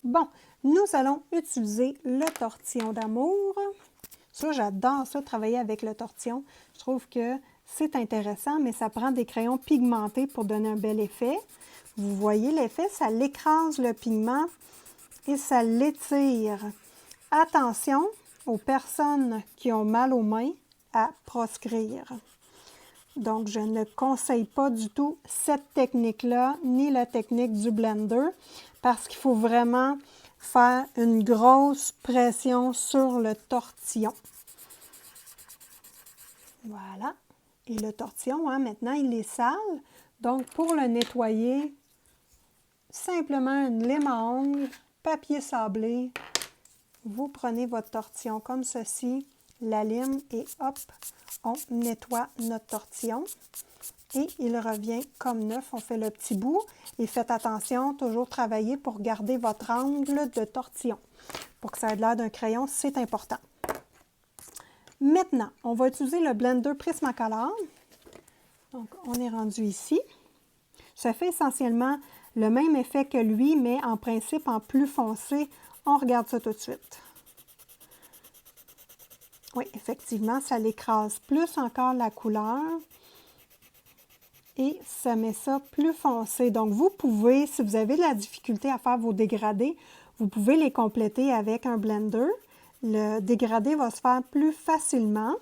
[SPEAKER 1] Bon, nous allons utiliser le tortillon d'amour. Ça, j'adore ça, travailler avec le tortillon. Je trouve que c'est intéressant, mais ça prend des crayons pigmentés pour donner un bel effet. Vous voyez l'effet, ça l'écrase le pigment et ça l'étire. Attention aux personnes qui ont mal aux mains à proscrire. Donc, je ne conseille pas du tout cette technique-là, ni la technique du blender, parce qu'il faut vraiment faire une grosse pression sur le tortillon. Voilà. Et le tortillon, hein, maintenant, il est sale. Donc, pour le nettoyer, simplement une lime à ongles, papier sablé. Vous prenez votre tortillon comme ceci, la lime, et hop, on nettoie notre tortillon. Et il revient comme neuf. On fait le petit bout. Et faites attention, toujours travailler pour garder votre angle de tortillon. Pour que ça ait l'air d'un crayon, c'est important. Maintenant, on va utiliser le blender Prismacolor. Donc, on est rendu ici. Ça fait essentiellement le même effet que lui, mais en principe en plus foncé. On regarde ça tout de suite. Oui, effectivement, ça l'écrase plus encore la couleur. Et ça met ça plus foncé. Donc, vous pouvez, si vous avez de la difficulté à faire vos dégradés, vous pouvez les compléter avec un blender. Le dégradé va se faire plus facilement.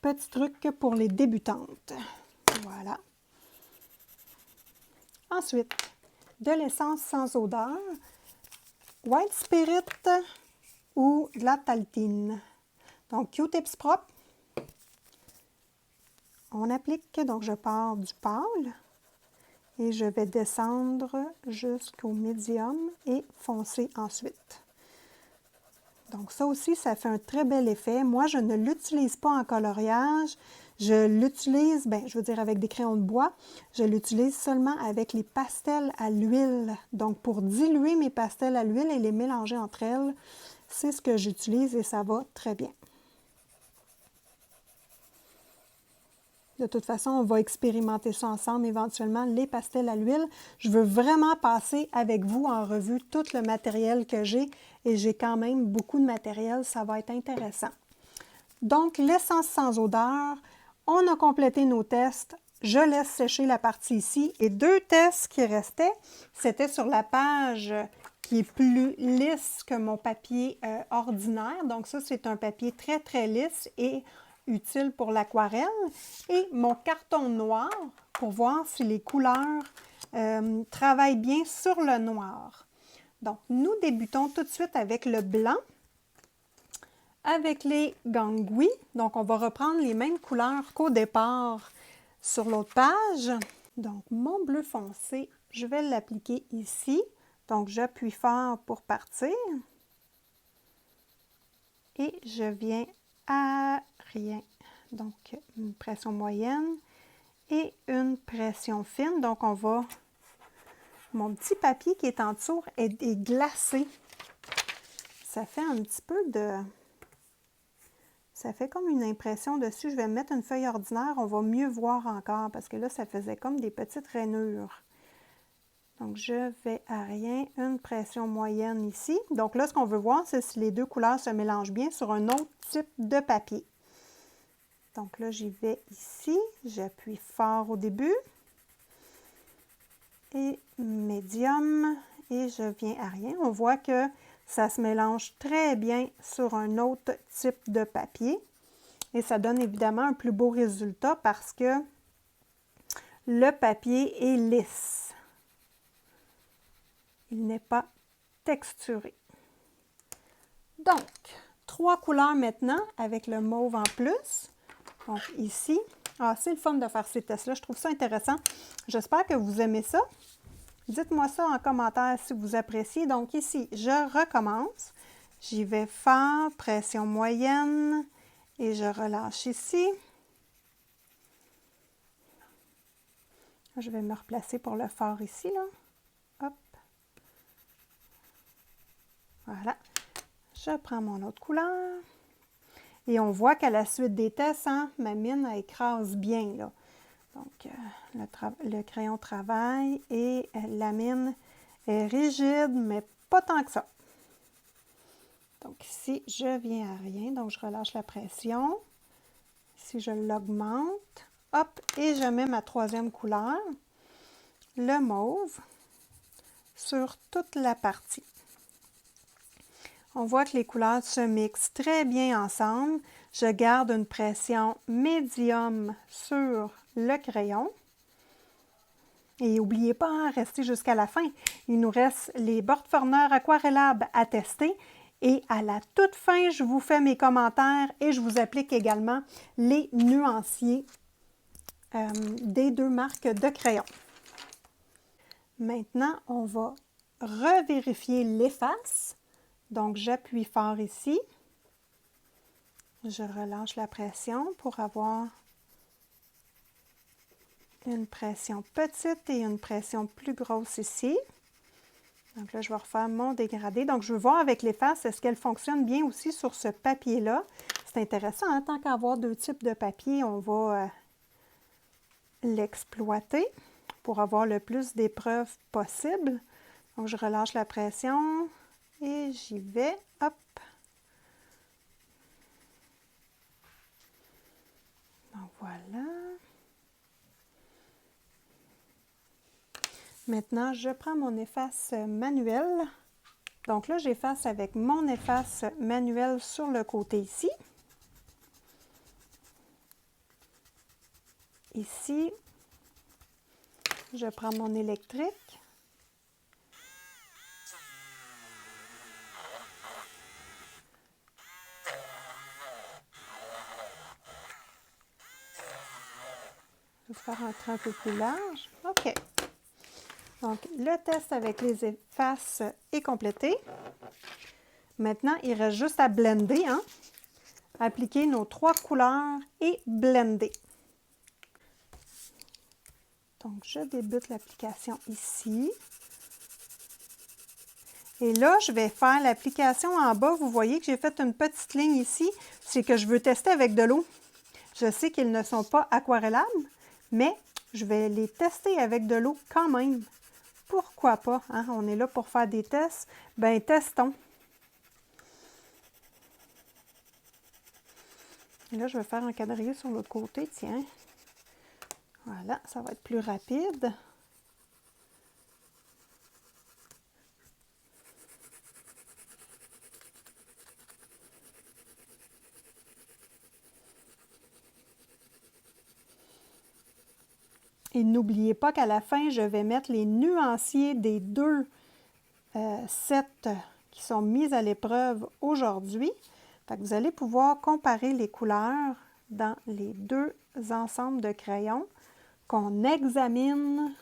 [SPEAKER 1] Petit truc pour les débutantes. Voilà. Ensuite, de l'essence sans odeur, White Spirit ou de la Taltine. Donc, Q-tips propre. On applique, donc je pars du pâle et je vais descendre jusqu'au médium et foncer ensuite. Donc ça aussi, ça fait un très bel effet. Moi, je ne l'utilise pas en coloriage. Je l'utilise, je veux dire avec des crayons de bois. Je l'utilise seulement avec les pastels à l'huile. Donc pour diluer mes pastels à l'huile et les mélanger entre elles, c'est ce que j'utilise et ça va très bien. De toute façon, on va expérimenter ça ensemble éventuellement, les pastels à l'huile. Je veux vraiment passer avec vous en revue tout le matériel que j'ai et j'ai quand même beaucoup de matériel, ça va être intéressant. Donc, l'essence sans odeur, on a complété nos tests. Je laisse sécher la partie ici et 2 tests qui restaient, c'était sur la page qui est plus lisse que mon papier ordinaire. Donc ça, c'est un papier très, très lisse et utile pour l'aquarelle. Et mon carton noir pour voir si les couleurs travaillent bien sur le noir. Donc, nous débutons tout de suite avec le blanc, avec les gangouis. Donc, on va reprendre les mêmes couleurs qu'au départ sur l'autre page. Donc, mon bleu foncé, je vais l'appliquer ici. Donc, j'appuie fort pour partir. Et je viens à rien. Donc, une pression moyenne et une pression fine. Donc, on va... Mon petit papier qui est en dessous est glacé. Ça fait un petit peu de... Ça fait comme une impression dessus. Je vais mettre une feuille ordinaire. On va mieux voir encore parce que là, ça faisait comme des petites rainures. Donc, je vais à rien. Une pression moyenne ici. Donc là, ce qu'on veut voir, c'est si les deux couleurs se mélangent bien sur un autre type de papier. Donc là, j'y vais ici. J'appuie fort au début. Et médium. Et je viens à rien. On voit que ça se mélange très bien sur un autre type de papier. Et ça donne évidemment un plus beau résultat parce que le papier est lisse. Il n'est pas texturé. Donc, 3 couleurs maintenant avec le mauve en plus. Donc ici, Ah, c'est le fun de faire ces tests-là. Je trouve ça intéressant. J'espère que vous aimez ça. Dites-moi ça en commentaire si vous appréciez. Donc ici, je recommence. J'y vais fort, pression moyenne et je relâche ici. Je vais me replacer pour le fort ici, là. Hop. Voilà. Je prends mon autre couleur. Et on voit qu'à la suite des tests, hein, ma mine elle écrase bien, là. Donc, le crayon travaille et la mine est rigide, mais pas tant que ça. Donc ici, je viens à rien, donc je relâche la pression. Ici, je l'augmente. Hop, et je mets ma troisième couleur, le mauve, sur toute la partie. On voit que les couleurs se mixent très bien ensemble. Je garde une pression médium sur le crayon. Et n'oubliez pas, hein, restez jusqu'à la fin. Il nous reste les bords-forneurs aquarellables à tester. Et à la toute fin, je vous fais mes commentaires et je vous applique également les nuanciers des deux marques de crayons. Maintenant, on va revérifier l'efface. Donc, j'appuie fort ici. Je relâche la pression pour avoir une pression petite et une pression plus grosse ici. Donc là, je vais refaire mon dégradé. Donc, je veux voir avec l'efface, est-ce qu'elle fonctionne bien aussi sur ce papier-là? C'est intéressant, hein? Tant qu'à avoir deux types de papier, on va l'exploiter pour avoir le plus d'épreuves possible. Donc, je relâche la pression et j'y vais. Hop! Donc, voilà. Maintenant, je prends mon efface manuel. Donc là, j'efface avec mon efface manuel sur le côté ici. Ici, je prends mon électrique. Je vais faire un trait un peu plus large. OK. Donc, le test avec les effaces est complété. Maintenant, il reste juste à blender, hein? Appliquer nos trois couleurs et blender. Donc, je débute l'application ici. Et là, je vais faire l'application en bas. Vous voyez que j'ai fait une petite ligne ici. C'est que je veux tester avec de l'eau. Je sais qu'ils ne sont pas aquarellables, mais je vais les tester avec de l'eau quand même. Pourquoi pas? Hein? On est là pour faire des tests. Bien, testons. Et là, je vais faire un quadrillé sur l'autre côté, tiens. Voilà, ça va être plus rapide. Et n'oubliez pas qu'à la fin, je vais mettre les nuanciers des deux sets qui sont mis à l'épreuve aujourd'hui. Vous allez pouvoir comparer les couleurs dans les deux ensembles de crayons qu'on examine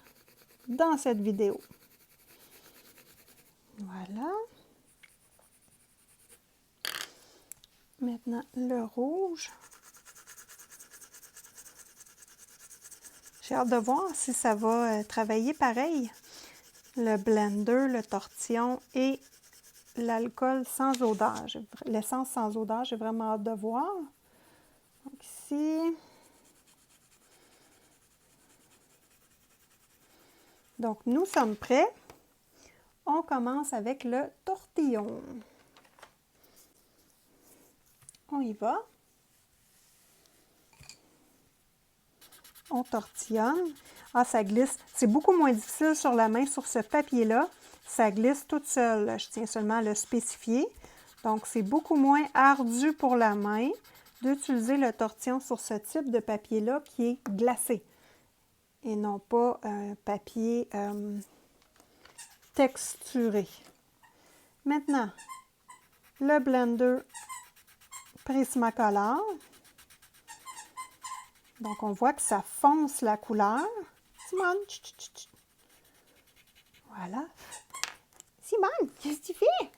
[SPEAKER 1] dans cette vidéo. Voilà. Maintenant, le rouge. J'ai hâte de voir si ça va travailler pareil. Le blender, le tortillon et l'alcool sans odeur. L'essence sans odeur, j'ai vraiment hâte de voir. Donc ici. Donc, nous sommes prêts. On commence avec le tortillon. On y va. On tortillonne. Ah, ça glisse. C'est beaucoup moins difficile sur la main, sur ce papier-là. Ça glisse toute seule. Je tiens seulement à le spécifier. Donc, c'est beaucoup moins ardu pour la main d'utiliser le tortillon sur ce type de papier-là qui est glacé. Et non pas un papier texturé. Maintenant, le blender Prismacolor. Donc, on voit que ça fonce la couleur. Simone, tch, tch, tch, tch. Voilà. Simone, qu'est-ce que tu fais?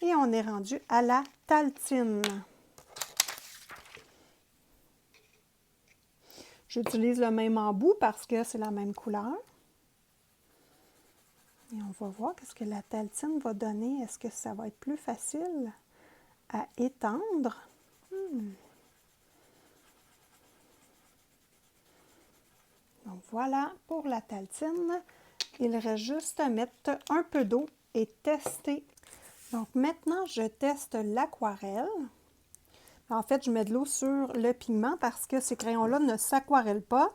[SPEAKER 1] Et on est rendu à la taltine. J'utilise le même embout parce que c'est la même couleur. Et on va voir qu'est-ce que la taltine va donner. Est-ce que ça va être plus facile à étendre? Donc voilà pour la taltine. Il reste juste à mettre un peu d'eau et tester. Donc maintenant, je teste l'aquarelle. En fait, je mets de l'eau sur le pigment parce que ces crayons-là ne s'aquarellent pas.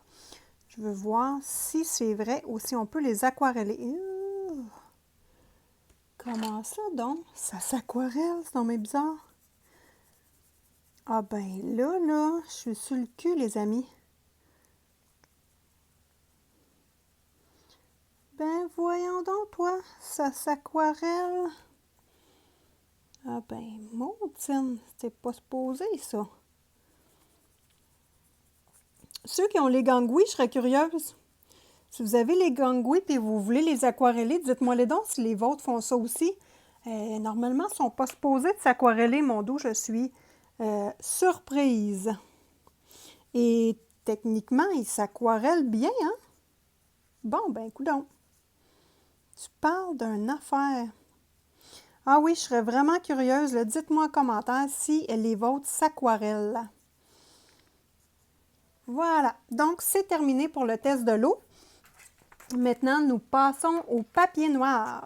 [SPEAKER 1] Je veux voir si c'est vrai ou si on peut les aquareller. Comment ça donc? Ça s'aquarelle, c'est donc bien bizarre. Ah ben là, je suis sur le cul, les amis. Ben voyons donc, toi, ça s'aquarelle. Ah ben, maudine, c'était pas supposé, ça. Ceux qui ont les gangouis, je serais curieuse. Si vous avez les gangouis et vous voulez les aquareller, dites-moi les donc si les vôtres font ça aussi. Normalement, ils ne sont pas supposés de s'aquareller, mon dos. Je suis surprise. Et techniquement, ils s'aquarellent bien, hein? Bon, ben, coudonc. Tu parles d'une affaire. Ah oui, je serais vraiment curieuse. Dites-moi en commentaire si les vôtres s'aquarellent. Voilà, donc c'est terminé pour le test de l'eau. Maintenant, nous passons au papier noir.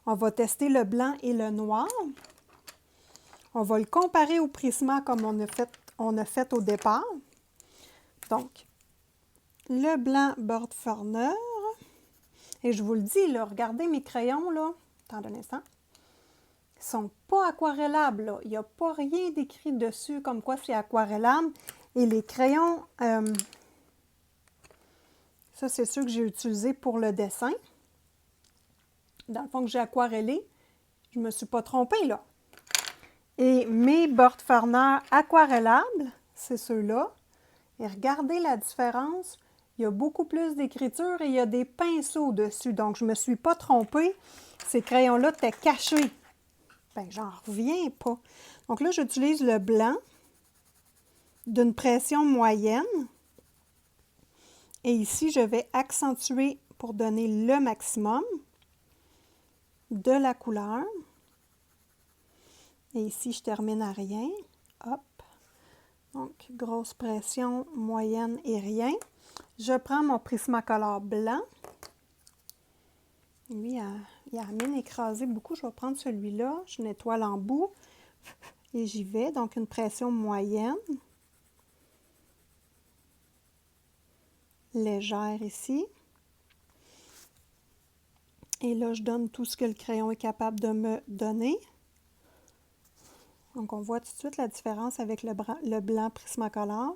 [SPEAKER 1] On va tester le blanc et le noir. On va le comparer au Prisma comme on a fait au départ. Donc, le blanc Birdburner. Et je vous le dis, là, regardez mes crayons, là. Attendez un instant. Ils ne sont pas aquarellables, là. Il n'y a pas rien d'écrit dessus comme quoi c'est aquarellable. Et les crayons, ça c'est ceux que j'ai utilisés pour le dessin. Dans le fond que j'ai aquarellé, je ne me suis pas trompée, là. Et mes Birdburner aquarellables, c'est ceux-là. Et regardez la différence. Il y a beaucoup plus d'écriture et il y a des pinceaux dessus. Donc, je ne me suis pas trompée. Ces crayons-là étaient cachés. Ben, j'en reviens pas. Donc là, j'utilise le blanc d'une pression moyenne. Et ici, je vais accentuer pour donner le maximum de la couleur. Et ici, je termine à rien. Hop. Donc, grosse pression, moyenne et rien. Je prends mon Prismacolor blanc. Lui, il a la mine écrasée beaucoup. Je vais prendre celui-là. Je nettoie l'embout et j'y vais. Donc, une pression moyenne. Légère ici. Et là, je donne tout ce que le crayon est capable de me donner. Donc, on voit tout de suite la différence avec le blanc Prismacolor.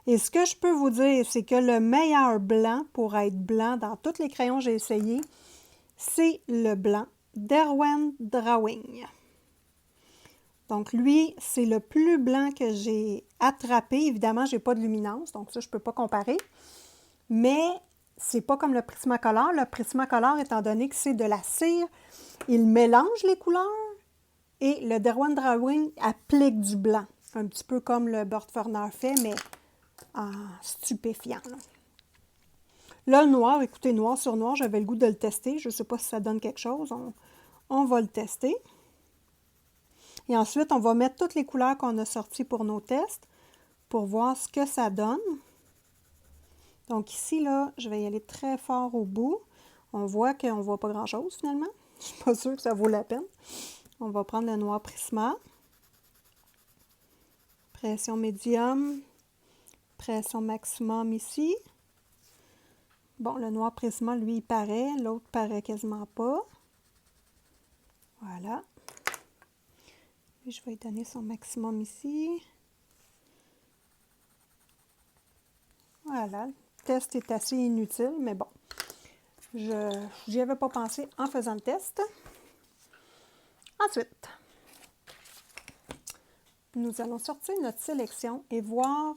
[SPEAKER 1] Et ce que je peux vous dire, c'est que le meilleur blanc pour être blanc dans tous les crayons que j'ai essayés, c'est le blanc Derwent Drawing. Donc, lui, c'est le plus blanc que j'ai attrapé. Évidemment, je n'ai pas de luminance, donc ça, je ne peux pas comparer. Mais c'est pas comme le Prismacolor. Le Prismacolor, étant donné que c'est de la cire, il mélange les couleurs et le Derwent Drawing applique du blanc. Un petit peu comme le Birdburner fait, mais en stupéfiant. Là, le noir, écoutez, noir sur noir, j'avais le goût de le tester. Je ne sais pas si ça donne quelque chose. On va le tester. Et ensuite, on va mettre toutes les couleurs qu'on a sorties pour nos tests pour voir ce que ça donne. Donc ici, là, je vais y aller très fort au bout. On voit qu'on ne voit pas grand-chose finalement. Je ne suis pas sûre que ça vaut la peine. On va prendre le noir Prisma. Pression médium. Pression maximum ici. Bon, le noir Prisma, lui, il paraît. L'autre paraît quasiment pas. Voilà. Puis, je vais lui donner son maximum ici. Voilà. Le test est assez inutile, mais bon. Je n'y avais pas pensé en faisant le test. Ensuite, nous allons sortir notre sélection et voir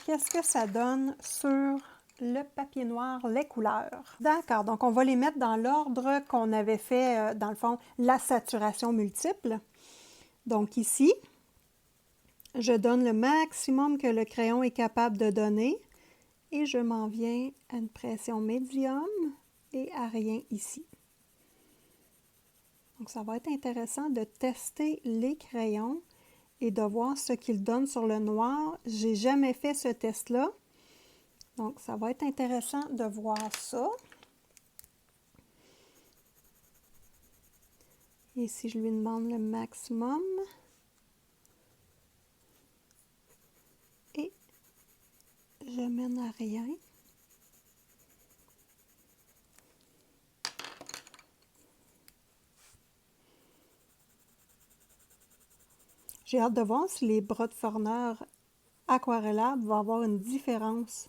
[SPEAKER 1] qu'est-ce que ça donne sur le papier noir, les couleurs. D'accord, donc on va les mettre dans l'ordre qu'on avait fait, dans le fond, la saturation multiple. Donc ici, je donne le maximum que le crayon est capable de donner et je m'en viens à une pression médium et à rien ici. Donc ça va être intéressant de tester les crayons et de voir ce qu'ils donnent sur le noir. J'ai jamais fait ce test-là. Donc, ça va être intéressant de voir ça. Et si je lui demande le maximum. Et je mène à rien. J'ai hâte de voir si les bras de Forneur aquarellables vont avoir une différence.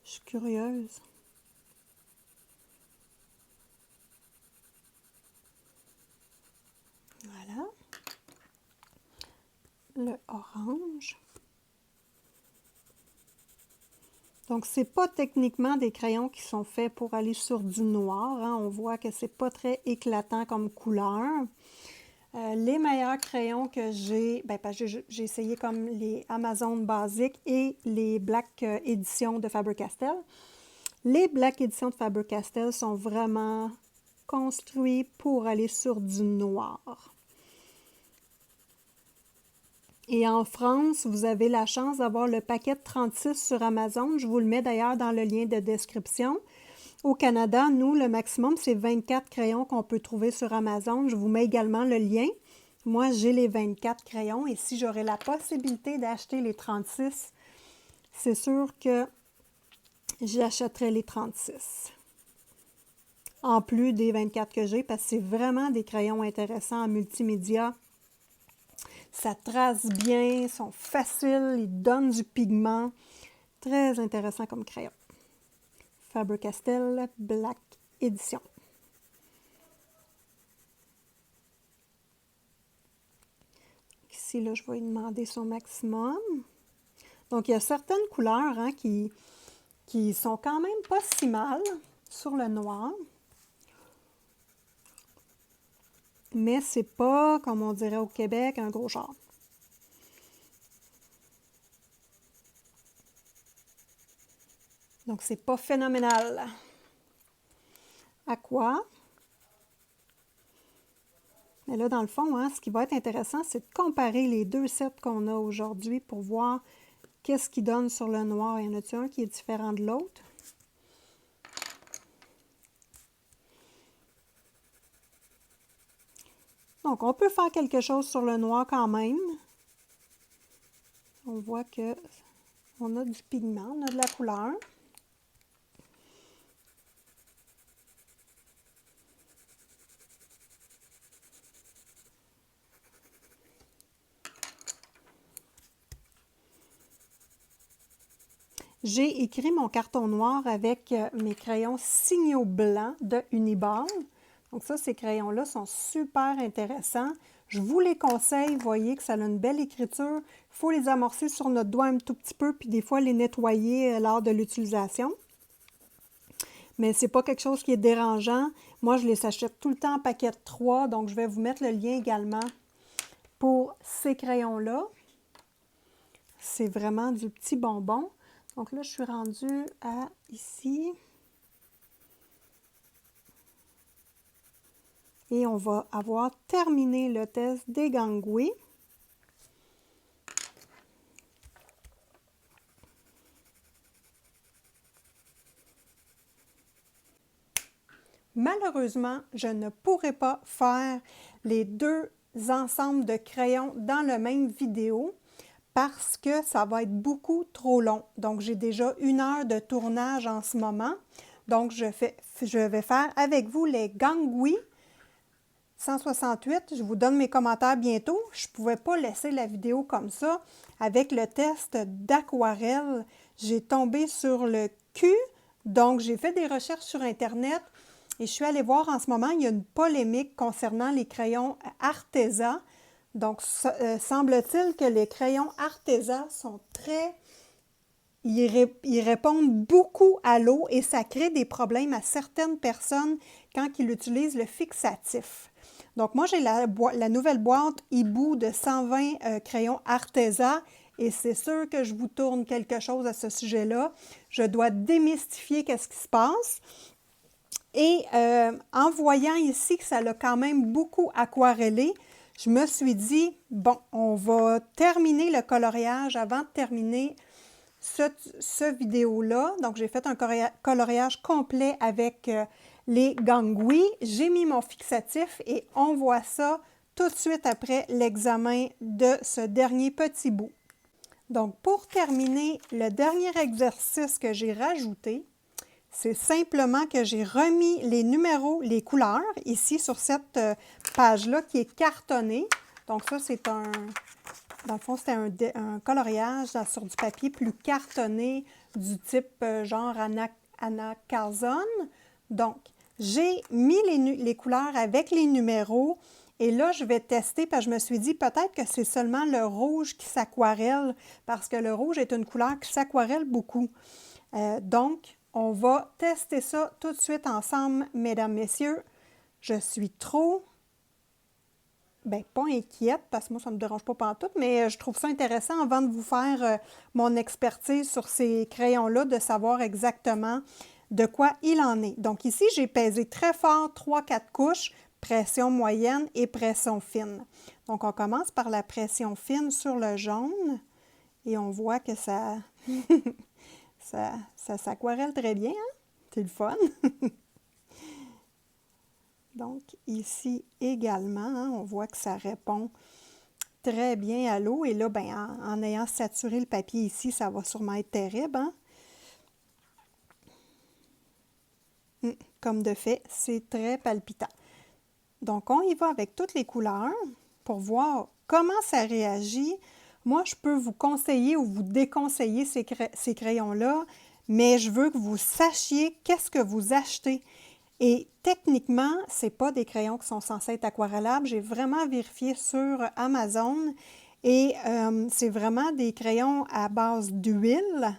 [SPEAKER 1] Je suis curieuse. Voilà. Le orange. Donc, ce n'est pas techniquement des crayons qui sont faits pour aller sur du noir. Hein. On voit que ce n'est pas très éclatant comme couleur. Les meilleurs crayons que j'ai, j'ai essayé comme les Amazon basiques et les Black Edition de Faber-Castell. Les Black Edition de Faber-Castell sont vraiment construits pour aller sur du noir. Et en France, vous avez la chance d'avoir le paquet de 36 sur Amazon. Je vous le mets d'ailleurs dans le lien de description. Au Canada, nous, le maximum, c'est 24 crayons qu'on peut trouver sur Amazon. Je vous mets également le lien. Moi, j'ai les 24 crayons et si j'aurais la possibilité d'acheter les 36, c'est sûr que j'achèterais les 36. En plus des 24 que j'ai, parce que c'est vraiment des crayons intéressants en multimédia. Ça trace bien, sont faciles, ils donnent du pigment. Très intéressant comme crayon. Faber-Castell Black Edition. Ici, là, je vais lui demander son maximum. Donc, il y a certaines couleurs hein, qui sont quand même pas si mal sur le noir. Mais c'est pas, comme on dirait au Québec, un gros char. Donc, c'est pas phénoménal. Aqua. Mais là, dans le fond, hein, ce qui va être intéressant, c'est de comparer les deux sets qu'on a aujourd'hui pour voir qu'est-ce qui donne sur le noir. Y en a-t-il un qui est différent de l'autre? Donc, on peut faire quelque chose sur le noir quand même. On voit que on a du pigment, on a de la couleur. J'ai écrit mon carton noir avec mes crayons signaux blancs de Uniball. Donc ça, ces crayons-là sont super intéressants. Je vous les conseille. Vous voyez que ça a une belle écriture. Il faut les amorcer sur notre doigt un tout petit peu, puis des fois les nettoyer lors de l'utilisation. Mais ce n'est pas quelque chose qui est dérangeant. Moi, je les achète tout le temps en paquet de 3, donc je vais vous mettre le lien également pour ces crayons-là. C'est vraiment du petit bonbon. Donc là, je suis rendue à ici. Et on va avoir terminé le test des gangouis. Malheureusement, je ne pourrai pas faire les deux ensembles de crayons dans la même vidéo parce que ça va être beaucoup trop long. Donc, j'ai déjà 1 heure de tournage en ce moment. Donc, je vais faire avec vous les gangouis 168. Je vous donne mes commentaires bientôt. Je ne pouvais pas laisser la vidéo comme ça. Avec le test d'aquarelle, j'ai tombé sur le cul. Donc, j'ai fait des recherches sur Internet et je suis allée voir en ce moment, il y a une polémique concernant les crayons Arteza. Donc, semble-t-il que les crayons Arteza sont très ils répondent beaucoup à l'eau et ça crée des problèmes à certaines personnes quand ils utilisent le fixatif. Donc, moi, j'ai la nouvelle boîte Hibou de 120 crayons Arteza et c'est sûr que je vous tourne quelque chose à ce sujet-là. Je dois démystifier qu'est-ce qui se passe. Et en voyant ici que ça l'a quand même beaucoup aquarellé, je me suis dit, bon, on va terminer le coloriage avant de terminer ce vidéo-là. Donc, j'ai fait un coloriage complet avec les gangouis. J'ai mis mon fixatif et on voit ça tout de suite après l'examen de ce dernier petit bout. Donc, pour terminer, le dernier exercice que j'ai rajouté, c'est simplement que j'ai remis les numéros, les couleurs, ici sur cette page-là qui est cartonnée. Donc ça, c'est un... Dans le fond, c'était un coloriage sur du papier plus cartonné, du type genre Anna Carlson. Donc, j'ai mis les couleurs avec les numéros. Et là, je vais tester parce que je me suis dit peut-être que c'est seulement le rouge qui s'aquarelle parce que le rouge est une couleur qui s'aquarelle beaucoup. Donc, on va tester ça tout de suite ensemble, mesdames, messieurs. Je suis trop, pas inquiète parce que moi, ça ne me dérange pas pantoute, mais je trouve ça intéressant avant de vous faire mon expertise sur ces crayons-là, de savoir exactement de quoi il en est. Donc ici, j'ai pesé très fort 3-4 couches, pression moyenne et pression fine. Donc on commence par la pression fine sur le jaune et on voit que ça... Ça s'aquarelle très bien, hein? C'est le fun. Donc, ici également, hein, on voit que ça répond très bien à l'eau. Et là, en ayant saturé le papier ici, ça va sûrement être terrible, hein? Comme de fait, c'est très palpitant. Donc, on y va avec toutes les couleurs pour voir comment ça réagit. Moi, je peux vous conseiller ou vous déconseiller ces crayons-là, mais je veux que vous sachiez qu'est-ce que vous achetez. Et techniquement, ce n'est pas des crayons qui sont censés être aquarellables. J'ai vraiment vérifié sur Amazon et c'est vraiment des crayons à base d'huile.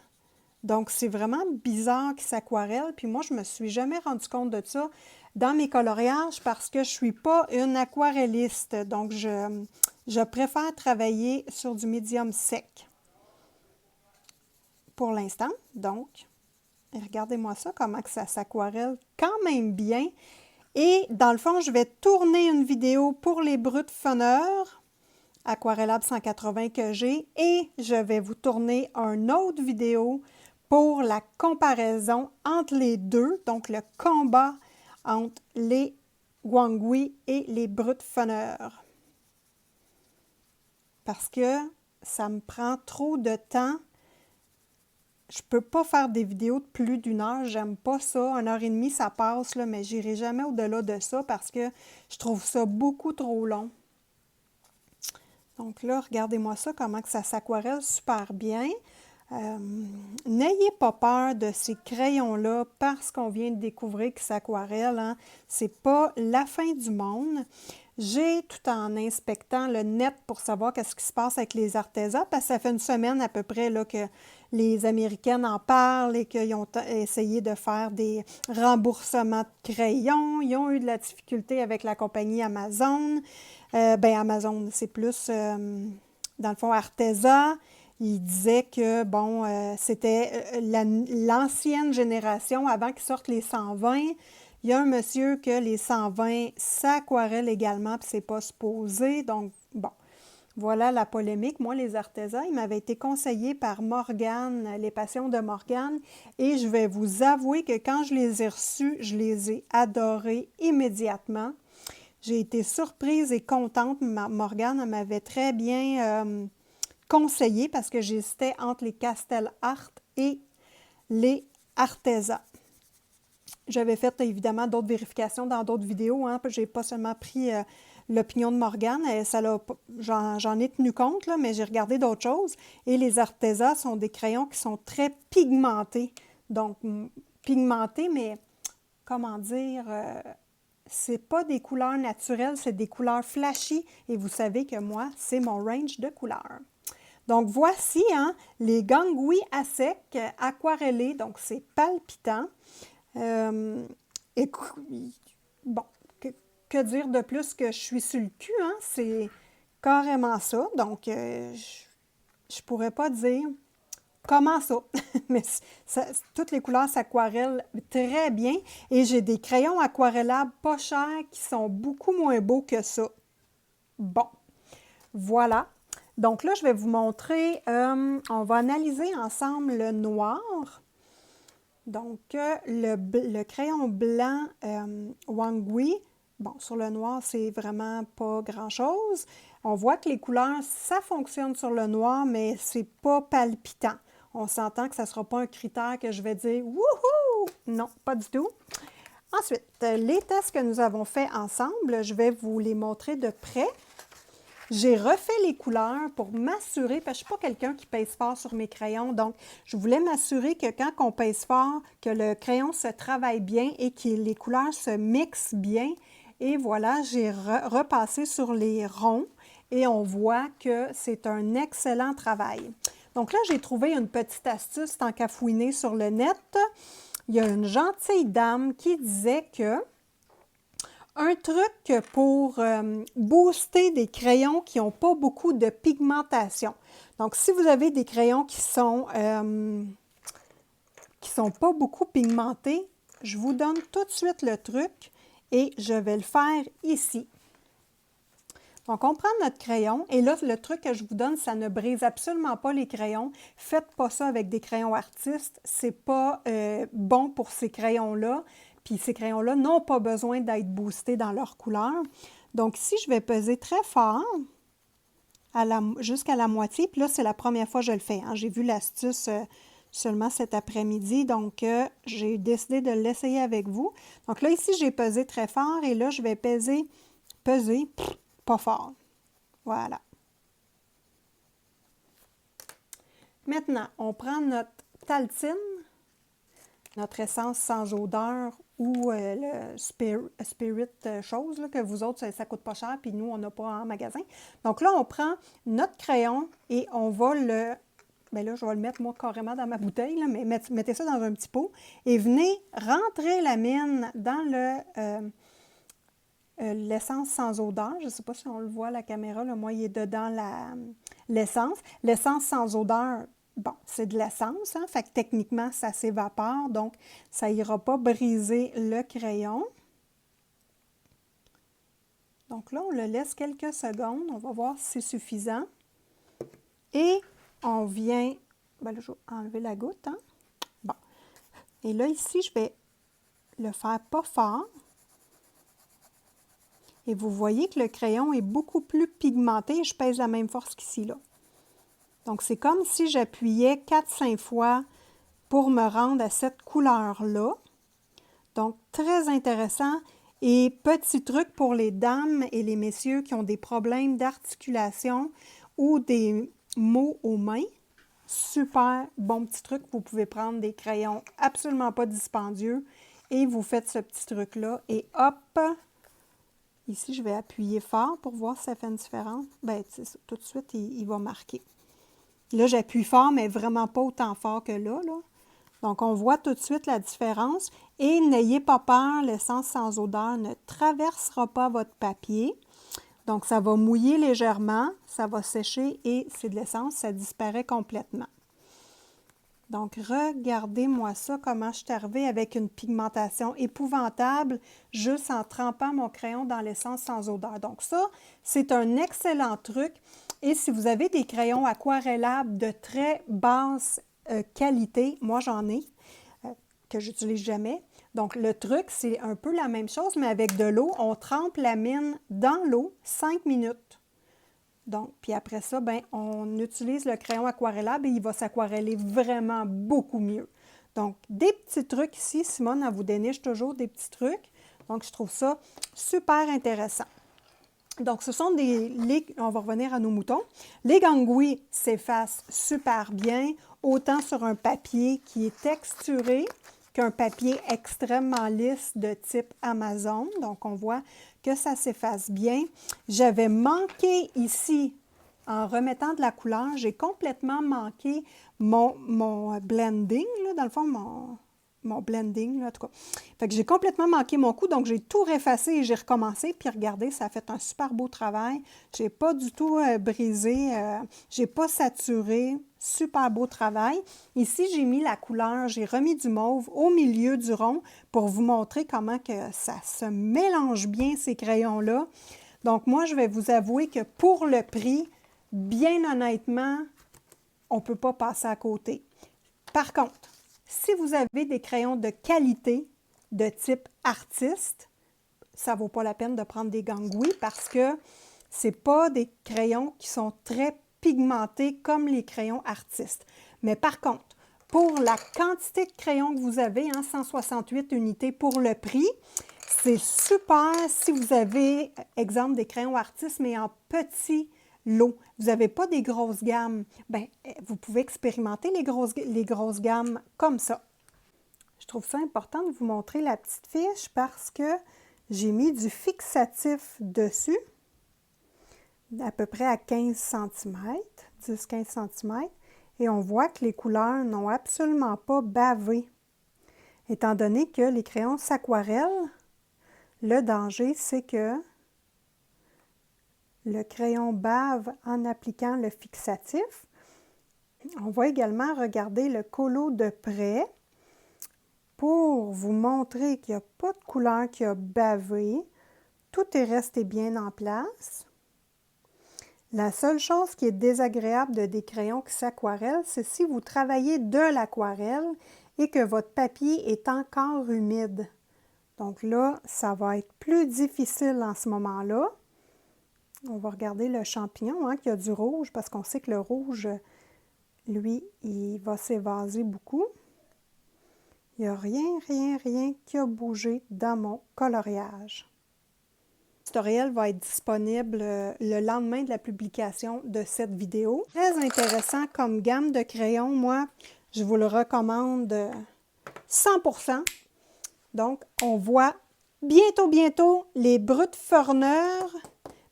[SPEAKER 1] Donc, c'est vraiment bizarre qu'ils s'aquarellent. Puis moi, je ne me suis jamais rendu compte de ça dans mes coloriages parce que je ne suis pas une aquarelliste. Donc, je préfère travailler sur du médium sec pour l'instant. Donc, regardez-moi ça, comment que ça s'aquarelle quand même bien. Et dans le fond, je vais tourner une vidéo pour les Brut Funner Aquarellable 180 que j'ai et je vais vous tourner une autre vidéo pour la comparaison entre les deux, donc le combat entre les Guangui et les Brut Funner. Parce que ça me prend trop de temps. Je ne peux pas faire des vidéos de plus d'1 heure, j'aime pas ça. 1 heure et demie, ça passe, là, mais j'irai jamais au-delà de ça parce que je trouve ça beaucoup trop long. Donc là, regardez-moi ça, comment que ça s'aquarelle super bien. N'ayez pas peur de ces crayons-là parce qu'on vient de découvrir qu'ils s'aquarellent. Hein. Ce n'est pas la fin du monde. J'ai, tout en inspectant le net pour savoir qu'est-ce qui se passe avec les Arteza, parce que ça fait une semaine à peu près là, que les Américaines en parlent et qu'ils ont essayé de faire des remboursements de crayons. Ils ont eu de la difficulté avec la compagnie Amazon. Amazon, c'est plus, dans le fond, Arteza. Il disait que, c'était l'ancienne génération, avant qu'ils sortent les 120. Il y a un monsieur que les 120 s'aquarellent également, puis c'est pas supposé. Donc, bon, voilà la polémique. Moi, les Arteza, ils m'avaient été conseillés par Morgane, les passions de Morgane, et je vais vous avouer que quand je les ai reçus, je les ai adorés immédiatement. J'ai été surprise et contente. Morgane m'avait très bien conseillé parce que j'hésitais entre les Castel Art et les Arteza. J'avais fait évidemment d'autres vérifications dans d'autres vidéos. Hein. Je n'ai pas seulement pris l'opinion de Morgane. J'en ai tenu compte, là, mais j'ai regardé d'autres choses. Et les Arteza sont des crayons qui sont très pigmentés. Donc, pigmentés, mais comment dire, c'est pas des couleurs naturelles, c'est des couleurs flashy. Et vous savez que moi, c'est mon range de couleurs. Donc, voici hein, les gangouis à sec aquarellés. Donc, c'est palpitant. Et, bon, que dire de plus que je suis sur le cul, hein? C'est carrément ça. Donc, je pourrais pas dire comment ça. Mais toutes les couleurs s'aquarellent très bien. Et j'ai des crayons aquarellables pas chers qui sont beaucoup moins beaux que ça. Bon, voilà. Donc là, je vais vous montrer, on va analyser ensemble le noir. Donc, le crayon blanc Wangui, bon, sur le noir, c'est vraiment pas grand-chose. On voit que les couleurs, ça fonctionne sur le noir, mais c'est pas palpitant. On s'entend que ça ne sera pas un critère que je vais dire « Wouhou! » Non, pas du tout. Ensuite, les tests que nous avons faits ensemble, je vais vous les montrer de près. J'ai refait les couleurs pour m'assurer, parce que je ne suis pas quelqu'un qui pèse fort sur mes crayons, donc je voulais m'assurer que quand on pèse fort, que le crayon se travaille bien et que les couleurs se mixent bien. Et voilà, j'ai repassé sur les ronds et on voit que c'est un excellent travail. Donc là, j'ai trouvé une petite astuce tant qu'à fouiner sur le net. Il y a une gentille dame qui disait que un truc pour booster des crayons qui n'ont pas beaucoup de pigmentation. Donc, si vous avez des crayons qui sont pas beaucoup pigmentés, je vous donne tout de suite le truc et je vais le faire ici. Donc, on prend notre crayon et là, le truc que je vous donne, ça ne brise absolument pas les crayons. Faites pas ça avec des crayons artistes. C'est pas bon pour ces crayons-là. Puis ces crayons-là n'ont pas besoin d'être boostés dans leur couleur. Donc ici, je vais peser très fort jusqu'à la moitié. Puis là, c'est la première fois que je le fais. Hein. J'ai vu l'astuce seulement cet après-midi. Donc, j'ai décidé de l'essayer avec vous. Donc là, ici, j'ai pesé très fort. Et là, je vais peser pas fort. Voilà. Maintenant, on prend notre Taltine, notre essence sans odeur ou le spirit chose, là, que vous autres, ça ne coûte pas cher, puis nous, on n'a pas en magasin. Donc là, on prend notre crayon et on va le... Bien là, je vais le mettre, moi, carrément dans ma bouteille, là, mais mettez ça dans un petit pot et venez rentrer la mine dans l'essence sans odeur. Je ne sais pas si on le voit à la caméra, là, moi, il est dedans l'essence. L'essence sans odeur, bon, c'est de l'essence, hein? Fait que techniquement, ça s'évapore, donc ça n'ira pas briser le crayon. Donc là, on le laisse quelques secondes. On va voir si c'est suffisant. Et on vient... Bien là, je vais enlever la goutte, hein? Bon. Et là, ici, je vais le faire pas fort. Et vous voyez que le crayon est beaucoup plus pigmenté et je pèse la même force qu'ici, là. Donc, c'est comme si j'appuyais 4-5 fois pour me rendre à cette couleur-là. Donc, très intéressant. Et petit truc pour les dames et les messieurs qui ont des problèmes d'articulation ou des maux aux mains. Super bon petit truc. Vous pouvez prendre des crayons absolument pas dispendieux et vous faites ce petit truc-là. Et hop! Ici, je vais appuyer fort pour voir si ça fait une différence. Bien, tout de suite, il va marquer. Là, j'appuie fort, mais vraiment pas autant fort que là. Donc, on voit tout de suite la différence. Et n'ayez pas peur, l'essence sans odeur ne traversera pas votre papier. Donc, ça va mouiller légèrement, ça va sécher et c'est de l'essence, ça disparaît complètement. Donc, regardez-moi ça, comment je suis arrivée avec une pigmentation épouvantable juste en trempant mon crayon dans l'essence sans odeur. Donc ça, c'est un excellent truc. Et si vous avez des crayons aquarellables de très basse qualité, moi j'en ai, que j'utilise jamais. Donc le truc, c'est un peu la même chose, mais avec de l'eau. On trempe la mine dans l'eau 5 minutes. Donc, puis après ça, ben, on utilise le crayon aquarellable et il va s'aquareller vraiment beaucoup mieux. Donc, des petits trucs ici. Simone, elle vous déniche toujours des petits trucs. Donc, je trouve ça super intéressant. Donc, ce sont on va revenir à nos moutons. Les gangouis s'effacent super bien, autant sur un papier qui est texturé qu'un papier extrêmement lisse de type Amazon. Donc, on voit que ça s'efface bien. J'avais manqué ici en remettant de la couleur, j'ai complètement manqué mon blending, là, dans le fond, mon blending, là, en tout cas. Fait que j'ai complètement manqué mon coup, donc j'ai tout effacé et j'ai recommencé. Puis regardez, ça a fait un super beau travail. J'ai pas du tout brisé, j'ai pas saturé. Super beau travail. Ici, j'ai mis la couleur, j'ai remis du mauve au milieu du rond pour vous montrer comment que ça se mélange bien, ces crayons-là. Donc, moi, je vais vous avouer que pour le prix, bien honnêtement, on ne peut pas passer à côté. Par contre, si vous avez des crayons de qualité de type artiste, ça ne vaut pas la peine de prendre des gangouis parce que ce pas des crayons qui sont très pigmentés comme les crayons artistes. Mais par contre, pour la quantité de crayons que vous avez, 168 unités pour le prix, c'est super si vous avez, exemple, des crayons artistes, mais en petits lots. Vous n'avez pas des grosses gammes. Bien, vous pouvez expérimenter les grosses gammes comme ça. Je trouve ça important de vous montrer la petite fiche parce que j'ai mis du fixatif dessus, à peu près à 15 cm, 10-15 cm, et on voit que les couleurs n'ont absolument pas bavé. Étant donné que les crayons s'aquarellent, le danger, c'est que le crayon bave en appliquant le fixatif. On va également regarder le colo de près pour vous montrer qu'il n'y a pas de couleur qui a bavé. Tout est resté bien en place. La seule chose qui est désagréable de des crayons qui s'aquarellent, c'est si vous travaillez de l'aquarelle et que votre papier est encore humide. Donc là, ça va être plus difficile en ce moment-là. On va regarder le champignon qui a du rouge parce qu'on sait que le rouge, lui, il va s'évaser beaucoup. Il n'y a rien qui a bougé dans mon coloriage. Le tutoriel va être disponible le lendemain de la publication de cette vidéo. Très intéressant comme gamme de crayons. Moi, je vous le recommande 100%. Donc, on voit bientôt les Brut Furner.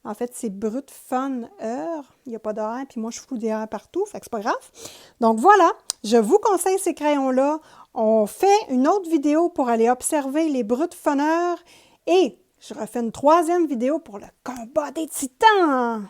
[SPEAKER 1] En fait, c'est Brut Fun Heure. Il n'y a pas d'heure, puis moi, je fous des heures partout, fait que c'est pas grave. Donc voilà, je vous conseille ces crayons-là. On fait une autre vidéo pour aller observer les Brut Funner et je refais une troisième vidéo pour le combat des titans.